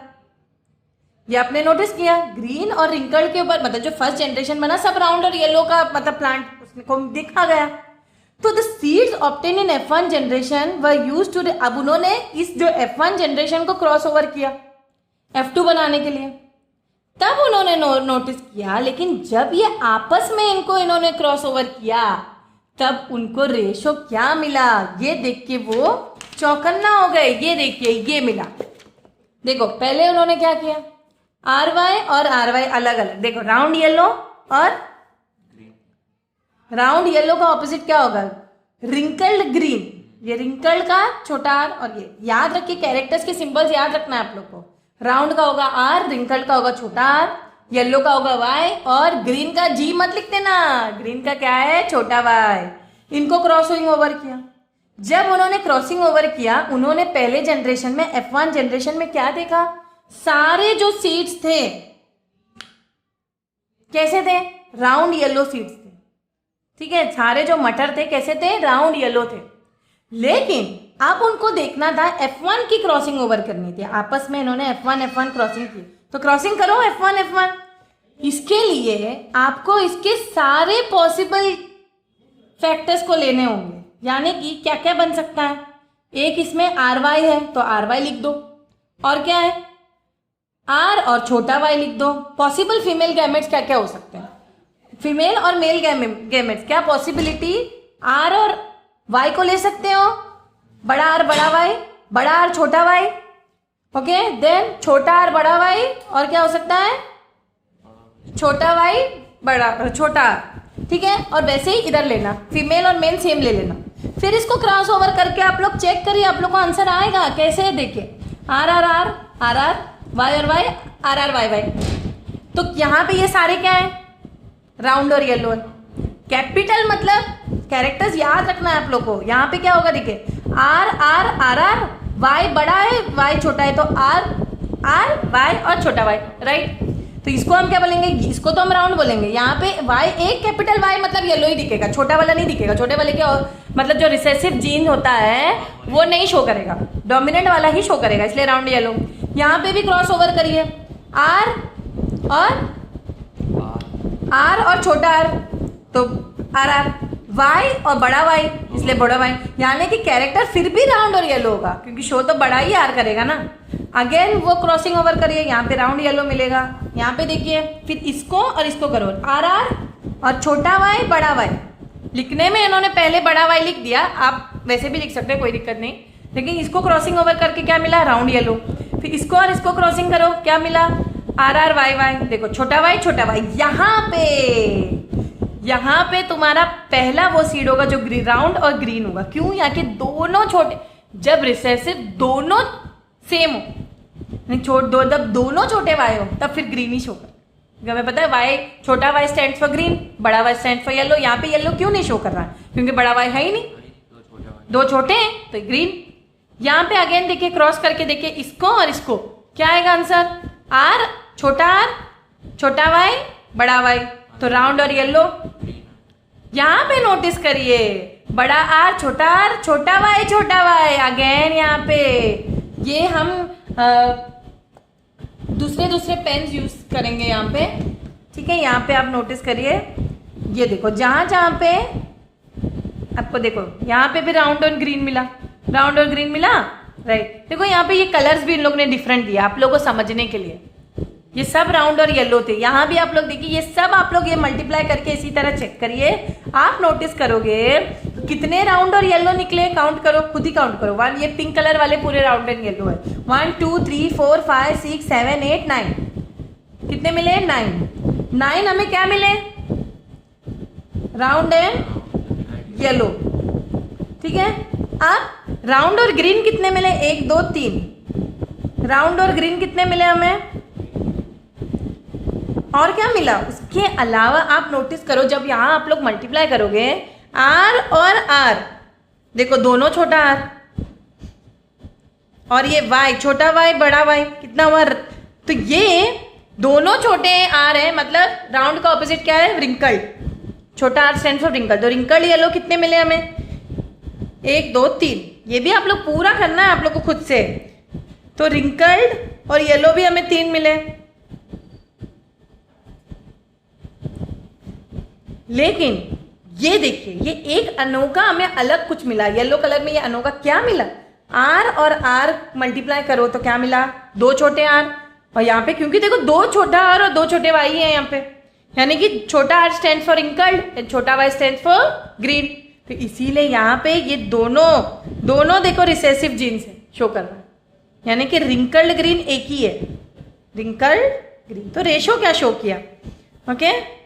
ये आपने नोटिस किया, ग्रीन और रिंकल्ड के ऊपर, मतलब जो फर्स्ट जनरेशन बना सब राउंड और येलो का मतलब प्लांट उसको देखा गया। तो the seeds obtain in F1 generation were used to, अब उन्होंने इस जो F1 जनरेशन को क्रॉस ओवर किया F2 बनाने के लिए, तब उन्होंने नोटिस किया, लेकिन जब ये आपस में इन्होंने क्रॉस ओवर किया तब उनको रेशो क्या मिला, ये देख के वो चौकन्ना हो गए। ये देखिए ये मिला, देखो पहले उन्होंने क्या किया, RY और RY अलग अलग, देखो राउंड येलो और राउंड येलो का ऑपोजिट क्या होगा, रिंकल्ड ग्रीन। ये रिंकल्ड का छोटा R, और ये याद रखिए कैरेक्टर्स के सिंबल्स याद रखना है आप लोग को। राउंड का होगा R, रिंकल्ड का होगा छोटा R, येलो का होगा Y, और ग्रीन का G मत लिख देना, ग्रीन का क्या है, छोटा Y। इनको क्रॉसिंग ओवर किया। जब उन्होंने क्रॉसिंग ओवर किया, उन्होंने पहले जनरेशन में F1 जनरेशन में क्या देखा, सारे जो सीड्स थे कैसे थे, राउंड येलो सीड्स थे, ठीक है। सारे जो मटर थे कैसे थे, राउंड येलो थे। लेकिन अब उनको देखना था F1 की क्रॉसिंग ओवर करनी थी, आपस में इन्होंने F1 क्रॉसिंग की, तो क्रॉसिंग करो F1। इसके लिए आपको इसके सारे पॉसिबल फैक्टर्स को लेने होंगे, यानी कि क्या क्या बन सकता है। एक इसमें RY है तो RY लिख दो, और क्या है R और छोटा y लिख दो। पॉसिबल फीमेल गैमेट्स क्या क्या हो सकते हैं, फीमेल और मेल गैमेट्स, क्या पॉसिबिलिटी, R और Y को ले सकते हो, बड़ा R बड़ा Y, बड़ा R छोटा Y, ओके। देन छोटा R बड़ा Y, और क्या हो सकता है, छोटा Y बड़ा छोटा आर, ठीक है। और वैसे ही इधर लेना, फीमेल और मेल सेम ले लेना। फिर इसको क्रॉस ओवर करके आप लोग चेक करिए, आप लोग को आंसर आएगा। कैसे, देखिए R R R R R, Y और Y, R R Y Y. तो यहाँ पे ये सारे क्या है, राउंड और येलो है। कैपिटल मतलब कैरेक्टर्स याद रखना है आप लोग को। यहाँ पे क्या होगा, देखिए R R R R, Y बड़ा है वाई छोटा है, तो आर आर वाई और छोटा वाई, राइट। तो इसको हम क्या बोलेंगे, इसको तो हम राउंड बोलेंगे। यहाँ पे वाई, एक कैपिटल वाई मतलब येलो ही दिखेगा, छोटा वाला नहीं दिखेगा। छोटे वाले क्या मतलब जो रिसेसिव जीन होता है वो नहीं शो करेगा, डोमिनेंट वाला ही शो करेगा, इसलिए राउंड येलो। यहाँ पे भी क्रॉस ओवर करिए, आर और छोटा आर, तो आर आर, वाई और बड़ा वाई, इसलिए बड़ा वाई। यानी कि कैरेक्टर फिर भी राउंड और येलो होगा, क्योंकि शो तो बड़ा ही आर करेगा ना। अगेन वो क्रॉसिंग ओवर करिए, यहाँ पे राउंड येलो मिलेगा। यहाँ पे देखिए, फिर इसको और इसको करो, आर आर और छोटा वाई बड़ा वाई। लिखने में इन्होंने पहले बड़ा वाई लिख दिया, आप वैसे भी लिख सकते हैं, कोई दिक्कत नहीं। लेकिन इसको क्रॉसिंग ओवर करके क्या मिला, राउंड येलो। फिर इसको और इसको क्रॉसिंग करो, क्या मिला, आर आर वाई वाई। देखो छोटा वाई छोटा वाई। यहाँ पे तुम्हारा पहला वो सीड होगा जो राउंड और ग्रीन होगा। क्यों, यहाँ के दोनों छोटे, जब रिसेसिव दोनों सेम हो, जब दोनों छोटे वाई हो तब फिर ग्रीनिश होगा। हमें पता है वाई, छोटा वाई स्टैंड फॉर ग्रीन, बड़ा वाई स्टैंड फॉर येलो। यहाँ पे येलो क्यों नहीं शो कर रहा है, क्योंकि बड़ा वाई है ही नहीं, दो छोटे हैं तो ग्रीन। यहाँ पे अगेन देखिए, क्रॉस करके देखिए इसको और इसको, क्या आएगा आंसर, आर छोटा वाई बड़ा वाई, तो राउंड और येलो। यहाँ पे नोटिस करिए, बड़ा आर छोटा वाई। अगेन यहाँ पे ये हम दूसरे पेन्स यूज करेंगे यहाँ पे, ठीक है। यहाँ पे आप नोटिस करिए, ये देखो जहाँ पे आपको देखो, यहाँ पे भी राउंड और ग्रीन मिला, राइट। देखो यहाँ पे ये कलर्स भी इन लोग ने डिफरेंट दिया आप लोगों को समझने के लिए। ये सब राउंड और येलो थे। यहाँ भी आप लोग देखिए, ये सब आप लोग ये मल्टीप्लाई करके इसी तरह चेक करिए, आप नोटिस करोगे कितने राउंड और येलो निकले। काउंट करो, खुद ही काउंट करो। 1, ये पिंक कलर वाले पूरे राउंड एंड येलो है। 1 2 3 4 5 6 7 8 9, कितने मिले, 9 हमें क्या मिले, राउंड एंड येलो, ठीक है। अब राउंड और ग्रीन कितने मिले, 1 2 3, राउंड और ग्रीन कितने मिले हमें, और क्या मिला। उसके अलावा आप नोटिस करो, जब यहाँ आप लोग मल्टीप्लाई करोगे आर और आर, देखो दोनों छोटा आर, और ये वाई छोटा वाई बड़ा वाई, कितना हुआ, तो ये दोनों छोटे आर है, मतलब राउंड का ऑपोजिट क्या है, रिंकल्ड। छोटा आर स्टैंड फॉर रिंकल्ड। तो रिंकल्ड येलो कितने मिले हमें, 1 2 3। ये भी आप लोग पूरा करना है आप लोग को खुद से। तो रिंकल्ड और येलो भी हमें 3 मिले। लेकिन ये देखिए, ये एक अनोखा हमें अलग कुछ मिला, येलो कलर में ये अनोखा क्या मिला, आर और आर मल्टीप्लाई करो तो क्या मिला, 2 छोटे आर। और यहाँ पे क्योंकि देखो 2 छोटा आर और 2 छोटे वाई है यहाँ पे, यानी कि छोटा R stand for wrinkled and छोटा वाई स्टैंड फॉर ग्रीन। तो इसीलिए यहाँ पे ये दोनों देखो रिसेसिव जीन से शो कर रहा है, यानी कि रिंकल्ड ग्रीन एक ही है, रिंकल्ड ग्रीन। तो रेशो क्या शो किया, ओके।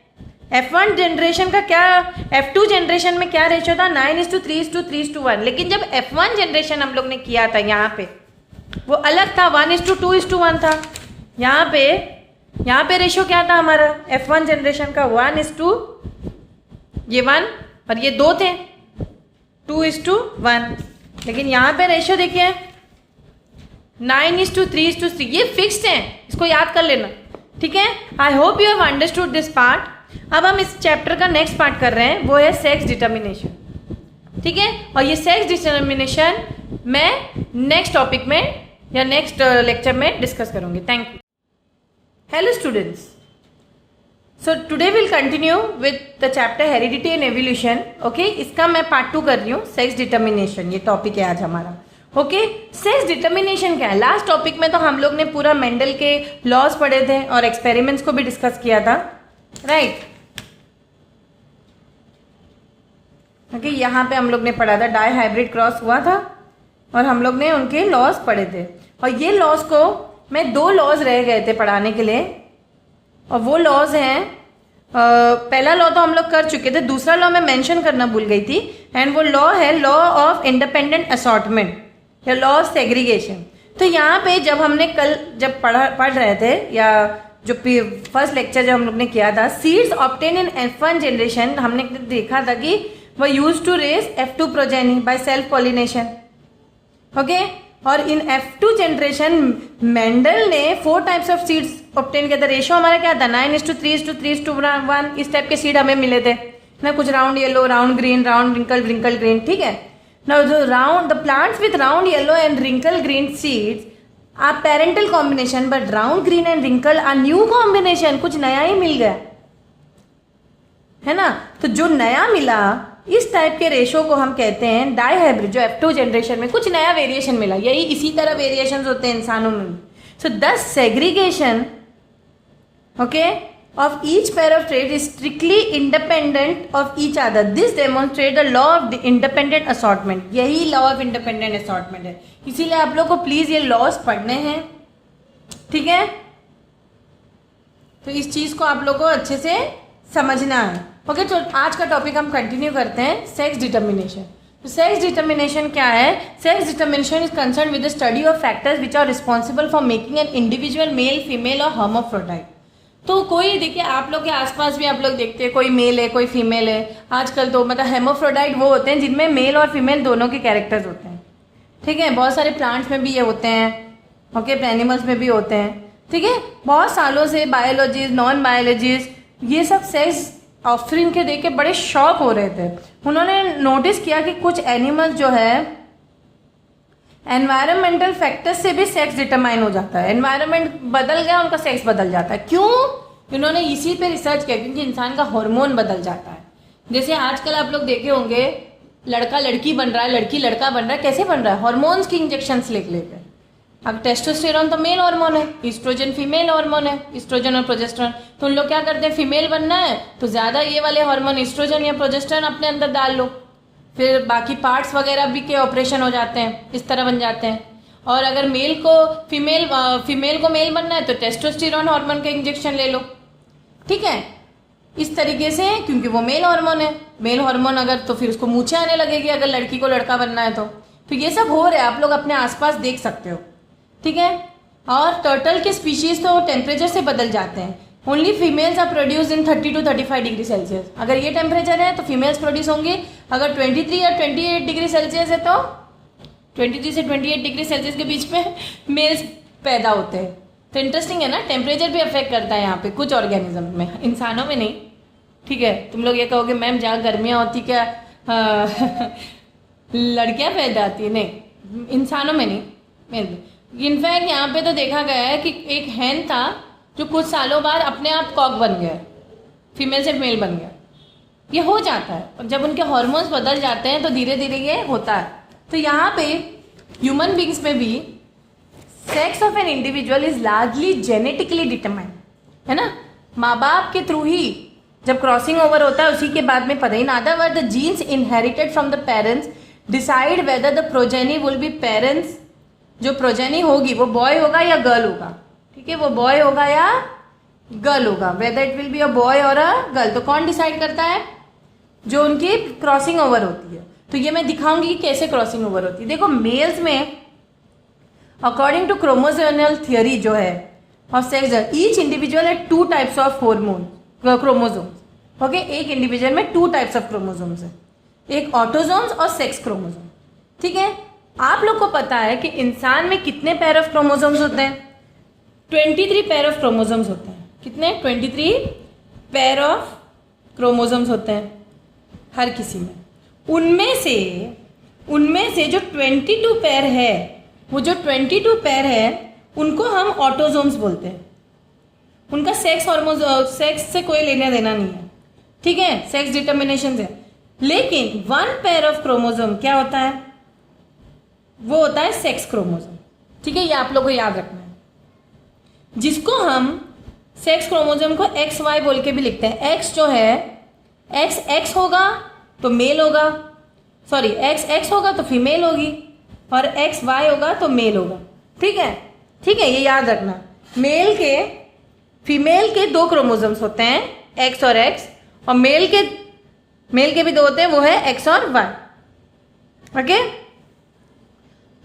F1 जनरेशन का क्या, F2 जनरेशन में क्या रेशियो था, 9:3:3:1। लेकिन जब F1 जनरेशन हम लोग ने किया था यहाँ पे वो अलग था, 1:2:1 था। यहाँ पे रेशियो क्या था हमारा F1 जनरेशन का, 1 और ये 2 थे, 2:1। लेकिन यहाँ पे रेशियो देखिए 9:3:3। ये फिक्स्ड है, इसको याद कर लेना, ठीक है। I hope you have understood this part. अब हम इस चैप्टर का नेक्स्ट पार्ट कर रहे हैं, वो है सेक्स डिटर्मिनेशन, ठीक है। और ये सेक्स डिटर्मिनेशन मैं नेक्स्ट टॉपिक में या नेक्स्ट लेक्चर में डिस्कस करूंगी। Thank you. Hello students, so today will continue with the chapter heredity and evolution, okay. इसका मैं पार्ट 2 कर रही हूँ, सेक्स डिटर्मिनेशन, ये टॉपिक है आज हमारा, ओके। सेक्स डिटर्मिनेशन क्या है, लास्ट टॉपिक में तो हम लोग ने पूरा मेंडल के लॉज पढ़े थे और एक्सपेरिमेंट्स को भी डिस्कस किया था, राइट, ओके। यहाँ पे हम लोग ने पढ़ा था डाई हाइब्रिड क्रॉस हुआ था और हम लोग ने उनके लॉज पढ़े थे। और ये लॉज को मैं 2 लॉज रह गए थे पढ़ाने के लिए, और वो लॉज हैं पहला लॉ तो हम लोग कर चुके थे, दूसरा लॉ मैं मेंशन करना भूल गई थी, एंड वो लॉ है लॉ ऑफ इंडिपेंडेंट असॉर्टमेंट या लॉ ऑफ सेग्रीगेशन। तो यहाँ पे जब हमने कल जब पढ़ रहे थे, या जो फर्स्ट लेक्चर जब हम लोग ने किया था, seeds obtain in F1 generation, हमने देखा था कि वो use to raise F2 progeny by self pollination. Okay, और इन F2 जनरेशन मेंडल ने 4 टाइप्स ऑफ सीड्स ऑब्टेन किया था। रेशो हमारा क्या था, 9:3:3:1, इस टाइप के सीड हमें मिले थे ना, कुछ round yellow, round green, round wrinkle green, ठीक है ना। जो round the plants with round yellow and wrinkle green seeds are parental combination, but round green and wrinkle are new combination, कुछ नया ही मिल गया है ना। तो जो नया मिला, इस टाइप के रेशो को हम कहते हैं डाइहाइब्रिड। जो F2 जनरेशन में कुछ नया वेरिएशन मिला, यही इसी तरह वेरिएशंस होते हैं इंसानों में। सो दस segregation okay of each pair of traits is strictly independent of each other. This demonstrates the law of the independent assortment. यही law of independent assortment है, इसीलिए आप लोग को प्लीज ये लॉज पढ़ने हैं, ठीक है। तो इस चीज को आप लोग को अच्छे से समझना है। ओके, तो आज का टॉपिक हम कंटिन्यू करते हैं, सेक्स डिटर्मिनेशन। तो सेक्स डिटर्मिनेशन क्या है? Sex determination is concern with the study of factors which are responsible for making an individual male, female और हर्माफ्रोडाइट। तो कोई देखिए, आप लोग के आसपास भी आप लोग देखते हैं, कोई मेल है कोई फीमेल है। आजकल तो मतलब हेमोफ्रोडाइट वो होते हैं जिनमें मेल और फीमेल दोनों के कैरेक्टर्स होते हैं, ठीक है। बहुत सारे प्लांट्स में भी ये होते हैं, ओके, एनिमल्स में भी होते हैं, ठीक है। बहुत सालों से बायोलॉजिस्ट, नॉन बायोलॉजिस्ट ये सब सेक्स ऑफरिंग के देख के बड़े शॉक हो रहे थे। उन्होंने नोटिस किया कि कुछ एनिमल्स जो है एनवायरमेंटल फैक्टर्स से भी सेक्स डिटरमाइन हो जाता है। एनवायरमेंट बदल गया, उनका सेक्स बदल जाता है। क्यों? इन्होंने इसी पे रिसर्च किया, क्योंकि इंसान का हार्मोन बदल जाता है। जैसे आजकल आप लोग देखे होंगे, लड़का लड़की बन रहा है, लड़की लड़का बन रहा है। कैसे बन रहा है? हार्मोन्स की इंजेक्शंस लेके। अब टेस्टोस्टेरोन तो मेल हार्मोन है, ईस्ट्रोजन फीमेल हार्मोन है, ईस्ट्रोजन और प्रोजेस्टेरोन। तो उन लोग क्या करते हैं, फीमेल बनना है तो ज्यादा ये वाले हार्मोन ईस्ट्रोजन या प्रोजेस्टेरोन अपने अंदर डाल लो, फिर बाकी पार्ट्स वगैरह भी के ऑपरेशन हो जाते हैं, इस तरह बन जाते हैं। और अगर मेल को फीमेल को मेल बनना है तो टेस्टोस्टेरोन हार्मोन का इंजेक्शन ले लो, ठीक है। इस तरीके से, क्योंकि वो मेल हार्मोन है, मेल हार्मोन अगर तो फिर उसको मूछें आने लगेगी अगर लड़की को लड़का बनना है तो ये सब हो रहा है, आप लोग अपने आसपास देख सकते हो, ठीक है। और टर्टल के स्पीशीज तो टेम्परेचर से बदल जाते हैं। Only females are produce in 30 to 35 degree celsius. अगर ये टेम्परेचर है तो फीमेल्स प्रोड्यूस होंगी। अगर 23 या 28 डिग्री सेल्सियस है तो 23 से 28 डिग्री सेल्सियस के बीच में मेल्स पैदा होते हैं। तो इंटरेस्टिंग है ना, टेम्परेचर भी अफेक्ट करता है यहाँ पे कुछ ऑर्गेनिज्म में, इंसानों में नहीं, ठीक है। तुम लोग ये कहोगे मैम जहाँ गर्मियाँ होती क्या लड़कियाँ पैदा आती है? नहीं, इंसानों में नहीं, मेल में। इनफैक्ट यहाँ पे तो देखा गया है कि एक हैन था जो कुछ सालों बाद अपने आप कॉक बन गया, फीमेल से मेल बन गया। ये हो जाता है, और जब उनके हार्मोन्स बदल जाते हैं तो धीरे धीरे ये होता है। तो यहाँ पे ह्यूमन बींग्स में भी sex of an individual is largely genetically determined, है ना। माँ बाप के थ्रू ही जब क्रॉसिंग ओवर होता है उसी के बाद में पता ही ना। Other word the genes inherited from the parents decide whether the progeny will be parents, जो प्रोजेनी होगी वो बॉय होगा या गर्ल होगा, ठीक है, वो बॉय होगा या गर्ल होगा, whether it will be a boy और अ गर्ल। तो कौन डिसाइड करता है? जो उनकी क्रॉसिंग ओवर होती है। तो ये मैं दिखाऊंगी कि कैसे क्रॉसिंग ओवर होती है। देखो, मेल्स में अकॉर्डिंग टू क्रोमोसोमल थियरी जो है ऑफ सेक्स, ईच इंडिविजुअल है 2 types of hormone chromosomes, okay. एक इंडिविजुअल में 2 टाइप्स ऑफ क्रोमोसोम्स है, एक ऑटोसोम्स और सेक्स क्रोमोसोम, ठीक है। आप लोग को पता है कि इंसान में कितने पेयर ऑफ क्रोमोसोम्स होते हैं? 23 पेयर ऑफ क्रोमोसोम्स होते हैं। कितने? 23 पेयर ऑफ क्रोमोसोम्स होते हैं हर किसी में। उनमें से जो 22 पेयर है, वो जो 22 पेयर है उनको हम ऑटोसोम्स बोलते हैं। उनका सेक्स से कोई लेना देना नहीं है, ठीक है, सेक्स डिटर्मिनेशन से। लेकिन 1 पेयर ऑफ क्रोमोसोम क्या होता है? वो होता है सेक्स क्रोमोसोम, ठीक है। ये आप लोग को याद रखना है, जिसको हम सेक्स क्रोमोसोम को XY बोल के भी लिखते हैं। X जो है XX होगा तो मेल होगा, सॉरी XX होगा तो फीमेल होगी, और XY होगा तो मेल होगा, ठीक है, ठीक है। ये याद रखना, फीमेल के 2 क्रोमोसोम्स होते हैं, एक्स और एक्स, और मेल के भी दो होते हैं, वो है एक्स और वाई। ओके,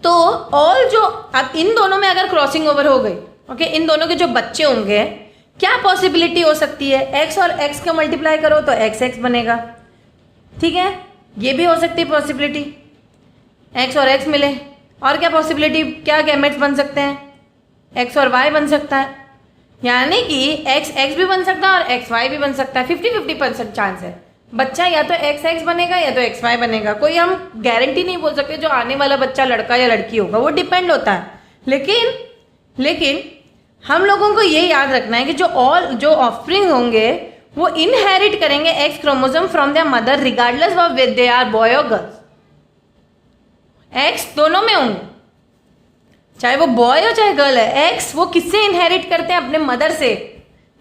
तो ऑल जो अब इन दोनों में अगर क्रॉसिंग ओवर हो गई, ओके, इन दोनों के जो बच्चे होंगे, क्या पॉसिबिलिटी हो सकती है? एक्स और एक्स को मल्टीप्लाई करो तो एक्स एक्स बनेगा, ठीक है, ये भी हो सकती है पॉसिबिलिटी, एक्स और एक्स मिले। और क्या पॉसिबिलिटी, क्या गैमेट्स बन सकते हैं? एक्स और वाई बन सकता है, यानी कि एक्स एक्स भी बन सकता है और एक्स वाई भी बन सकता है। 50-50% चांस है, बच्चा या तो एक्स एक्स बनेगा या तो एक्स वाई बनेगा। कोई हम गारंटी नहीं बोल सकते जो आने वाला बच्चा लड़का या लड़की होगा, वो डिपेंड होता है। लेकिन हम लोगों को ये याद रखना है कि जो ऑफस्प्रिंग होंगे वो इनहेरिट करेंगे X chromosome from their mother regardless of whether they are boy और गर्ल्स। एक्स दोनों में होंगे, चाहे वो बॉय हो चाहे गर्ल है। एक्स वो किससे इनहेरिट करते हैं? अपने मदर से।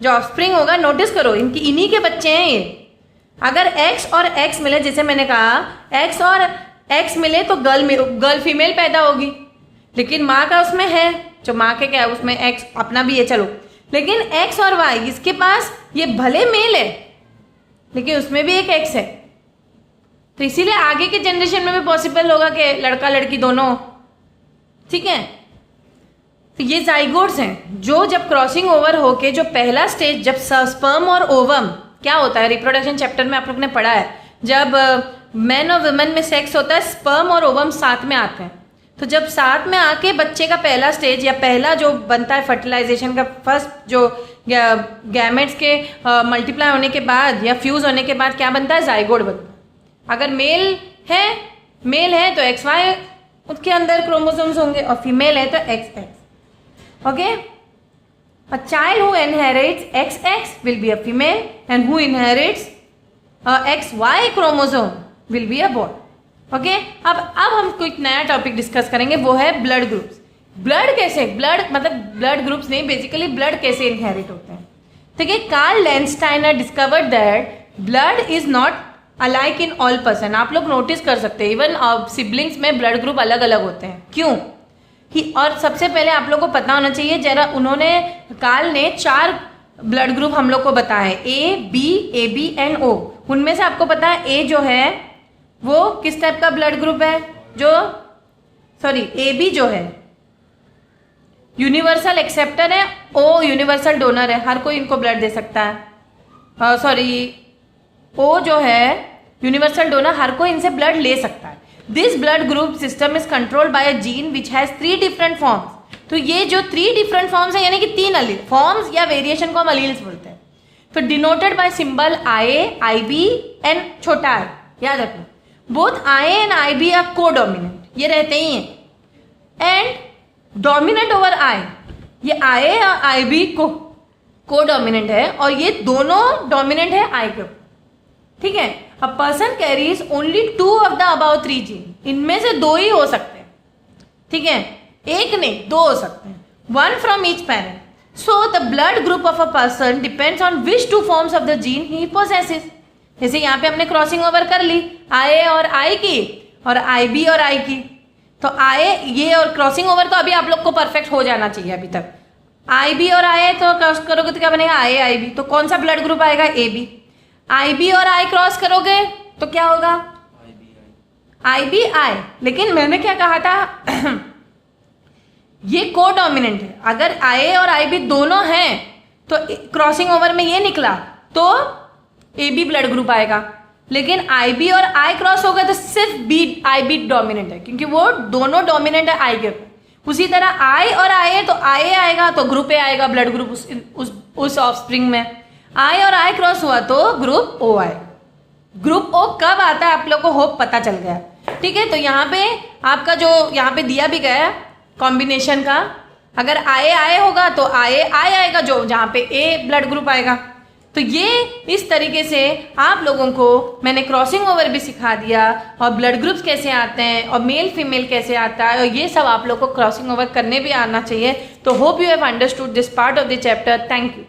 जो ऑफस्प्रिंग होगा, नोटिस करो, इन्हीं के बच्चे हैं ये। अगर एक्स और एक्स मिले, जैसे मैंने कहा एक्स और एक्स मिले तो गर्ल फीमेल पैदा होगी, लेकिन माँ का उसमें है, जो माँ के क्या है उसमें एक्स अपना भी है, चलो। लेकिन एक्स और वाई, इसके पास ये भले मेल है लेकिन उसमें भी एक एक्स है, तो इसीलिए आगे के जनरेशन में भी पॉसिबल होगा कि लड़का लड़की दोनों, ठीक है। तो ये जाइगोट्स हैं जो जब क्रॉसिंग ओवर होके जो पहला स्टेज, जब स्पर्म और ओवम क्या होता है, रिप्रोडक्शन चैप्टर में आप लोग ने पढ़ा है, जब मैन और वुमेन में सेक्स होता है, स्पर्म और ओवम साथ में आते हैं। तो जब साथ में आके बच्चे का पहला स्टेज या पहला जो बनता है फर्टिलाइजेशन का फर्स्ट जो गैमेट्स के मल्टीप्लाई होने के बाद या फ्यूज होने के बाद क्या बनता है? जाइगोट बनता है। अगर मेल है तो एक्स वाई उसके अंदर क्रोमोसोम्स होंगे, और फीमेल है तो x x. Okay, a child who inherits XX will be a female and who inherits a XY chromosome will be a boy. Okay, अब हम कोई नया टॉपिक डिस्कस करेंगे, वो है ब्लड ग्रुप्स। ब्लड कैसे, ब्लड ग्रुप्स नहीं, बेसिकली ब्लड कैसे इनहेरिट होते हैं। ठीक है, Karl Landsteiner discovered that blood is not alike in all person. आप लोग नोटिस कर सकते हैं, इवन सिबलिंग्स में ब्लड ग्रुप अलग अलग होते हैं। क्यों? और सबसे पहले आप लोग को पता होना चाहिए, जरा कार्ल ने 4 ब्लड ग्रुप हम लोग को बताए, ए बी एंड ओ। उनमें से आपको पता है ए जो है वो किस टाइप का ब्लड ग्रुप है? ए बी जो है यूनिवर्सल एक्सेप्टर है, ओ यूनिवर्सल डोनर है, हर कोई इनको ब्लड दे सकता है। ओ जो है यूनिवर्सल डोनर, हर कोई इनसे ब्लड ले सकता है। This blood group system is controlled by a gene which has 3 different forms. तो ये जो 3 डिफरेंट फॉर्म्स है, यानी कि 3 अलील फॉर्म्स या वेरिएशन को हम अलील्स बोलते हैं। तो denoted by symbol IB and छोटा आई, याद रखना। Both IA and IB are codominant, ये रहते ही हैं, एंड डोमिनेंट ओवर I। ये IA और IB कोडोमिनेंट है और ये दोनों डोमिनेंट है I के ऊपर, ठीक है। A person carries only 2 of the above 3 gene. इनमें से 2 ही हो सकते हैं, ठीक है, एक नहीं 2 हो सकते हैं, 1 from each parent. So the blood group of a person depends on which 2 forms of the gene he possesses. जैसे यहाँ पे हमने क्रॉसिंग ओवर कर ली IA और I की और IB और I की, तो ये और क्रॉसिंग ओवर तो अभी आप लोग को परफेक्ट हो जाना चाहिए अभी तक। IB और IA तो क्रॉस करोगे तो क्या बनेगा? IA IB। तो कौन सा ब्लड ग्रुप आएगा? AB। IB और I क्रॉस करोगे तो क्या होगा? IB I। लेकिन मैंने क्या कहा था ये कोडोमिनेंट है। अगर IA और IB दोनों हैं तो क्रॉसिंग ओवर में ये निकला तो AB ब्लड ग्रुप आएगा, लेकिन IB और I क्रॉस हो गए तो सिर्फ IB डोमिनेंट है, क्योंकि वो दोनों डोमिनेंट है I के ऊपर। उसी तरह I और IA तो IA आएगा तो ग्रुप A आएगा, ब्लड ग्रुप उस ऑफस्प्रिंग में। I और I क्रॉस हुआ तो ग्रुप O आएगा। ग्रुप O कब आता है आप लोग को होप पता चल गया, ठीक है। तो यहाँ पे आपका जो यहाँ पे दिया भी गया है कॉम्बिनेशन का, अगर IA होगा तो IA आएगा, जो जहाँ पे A ब्लड ग्रुप आएगा। तो ये इस तरीके से आप लोगों को मैंने क्रॉसिंग ओवर भी सिखा दिया और ब्लड ग्रुप्स कैसे आते हैं और मेल फीमेल कैसे आता है, और ये सब आप लोग को क्रॉसिंग ओवर करने भी आना चाहिए। तो hope you have understood this part of the chapter. Thank you.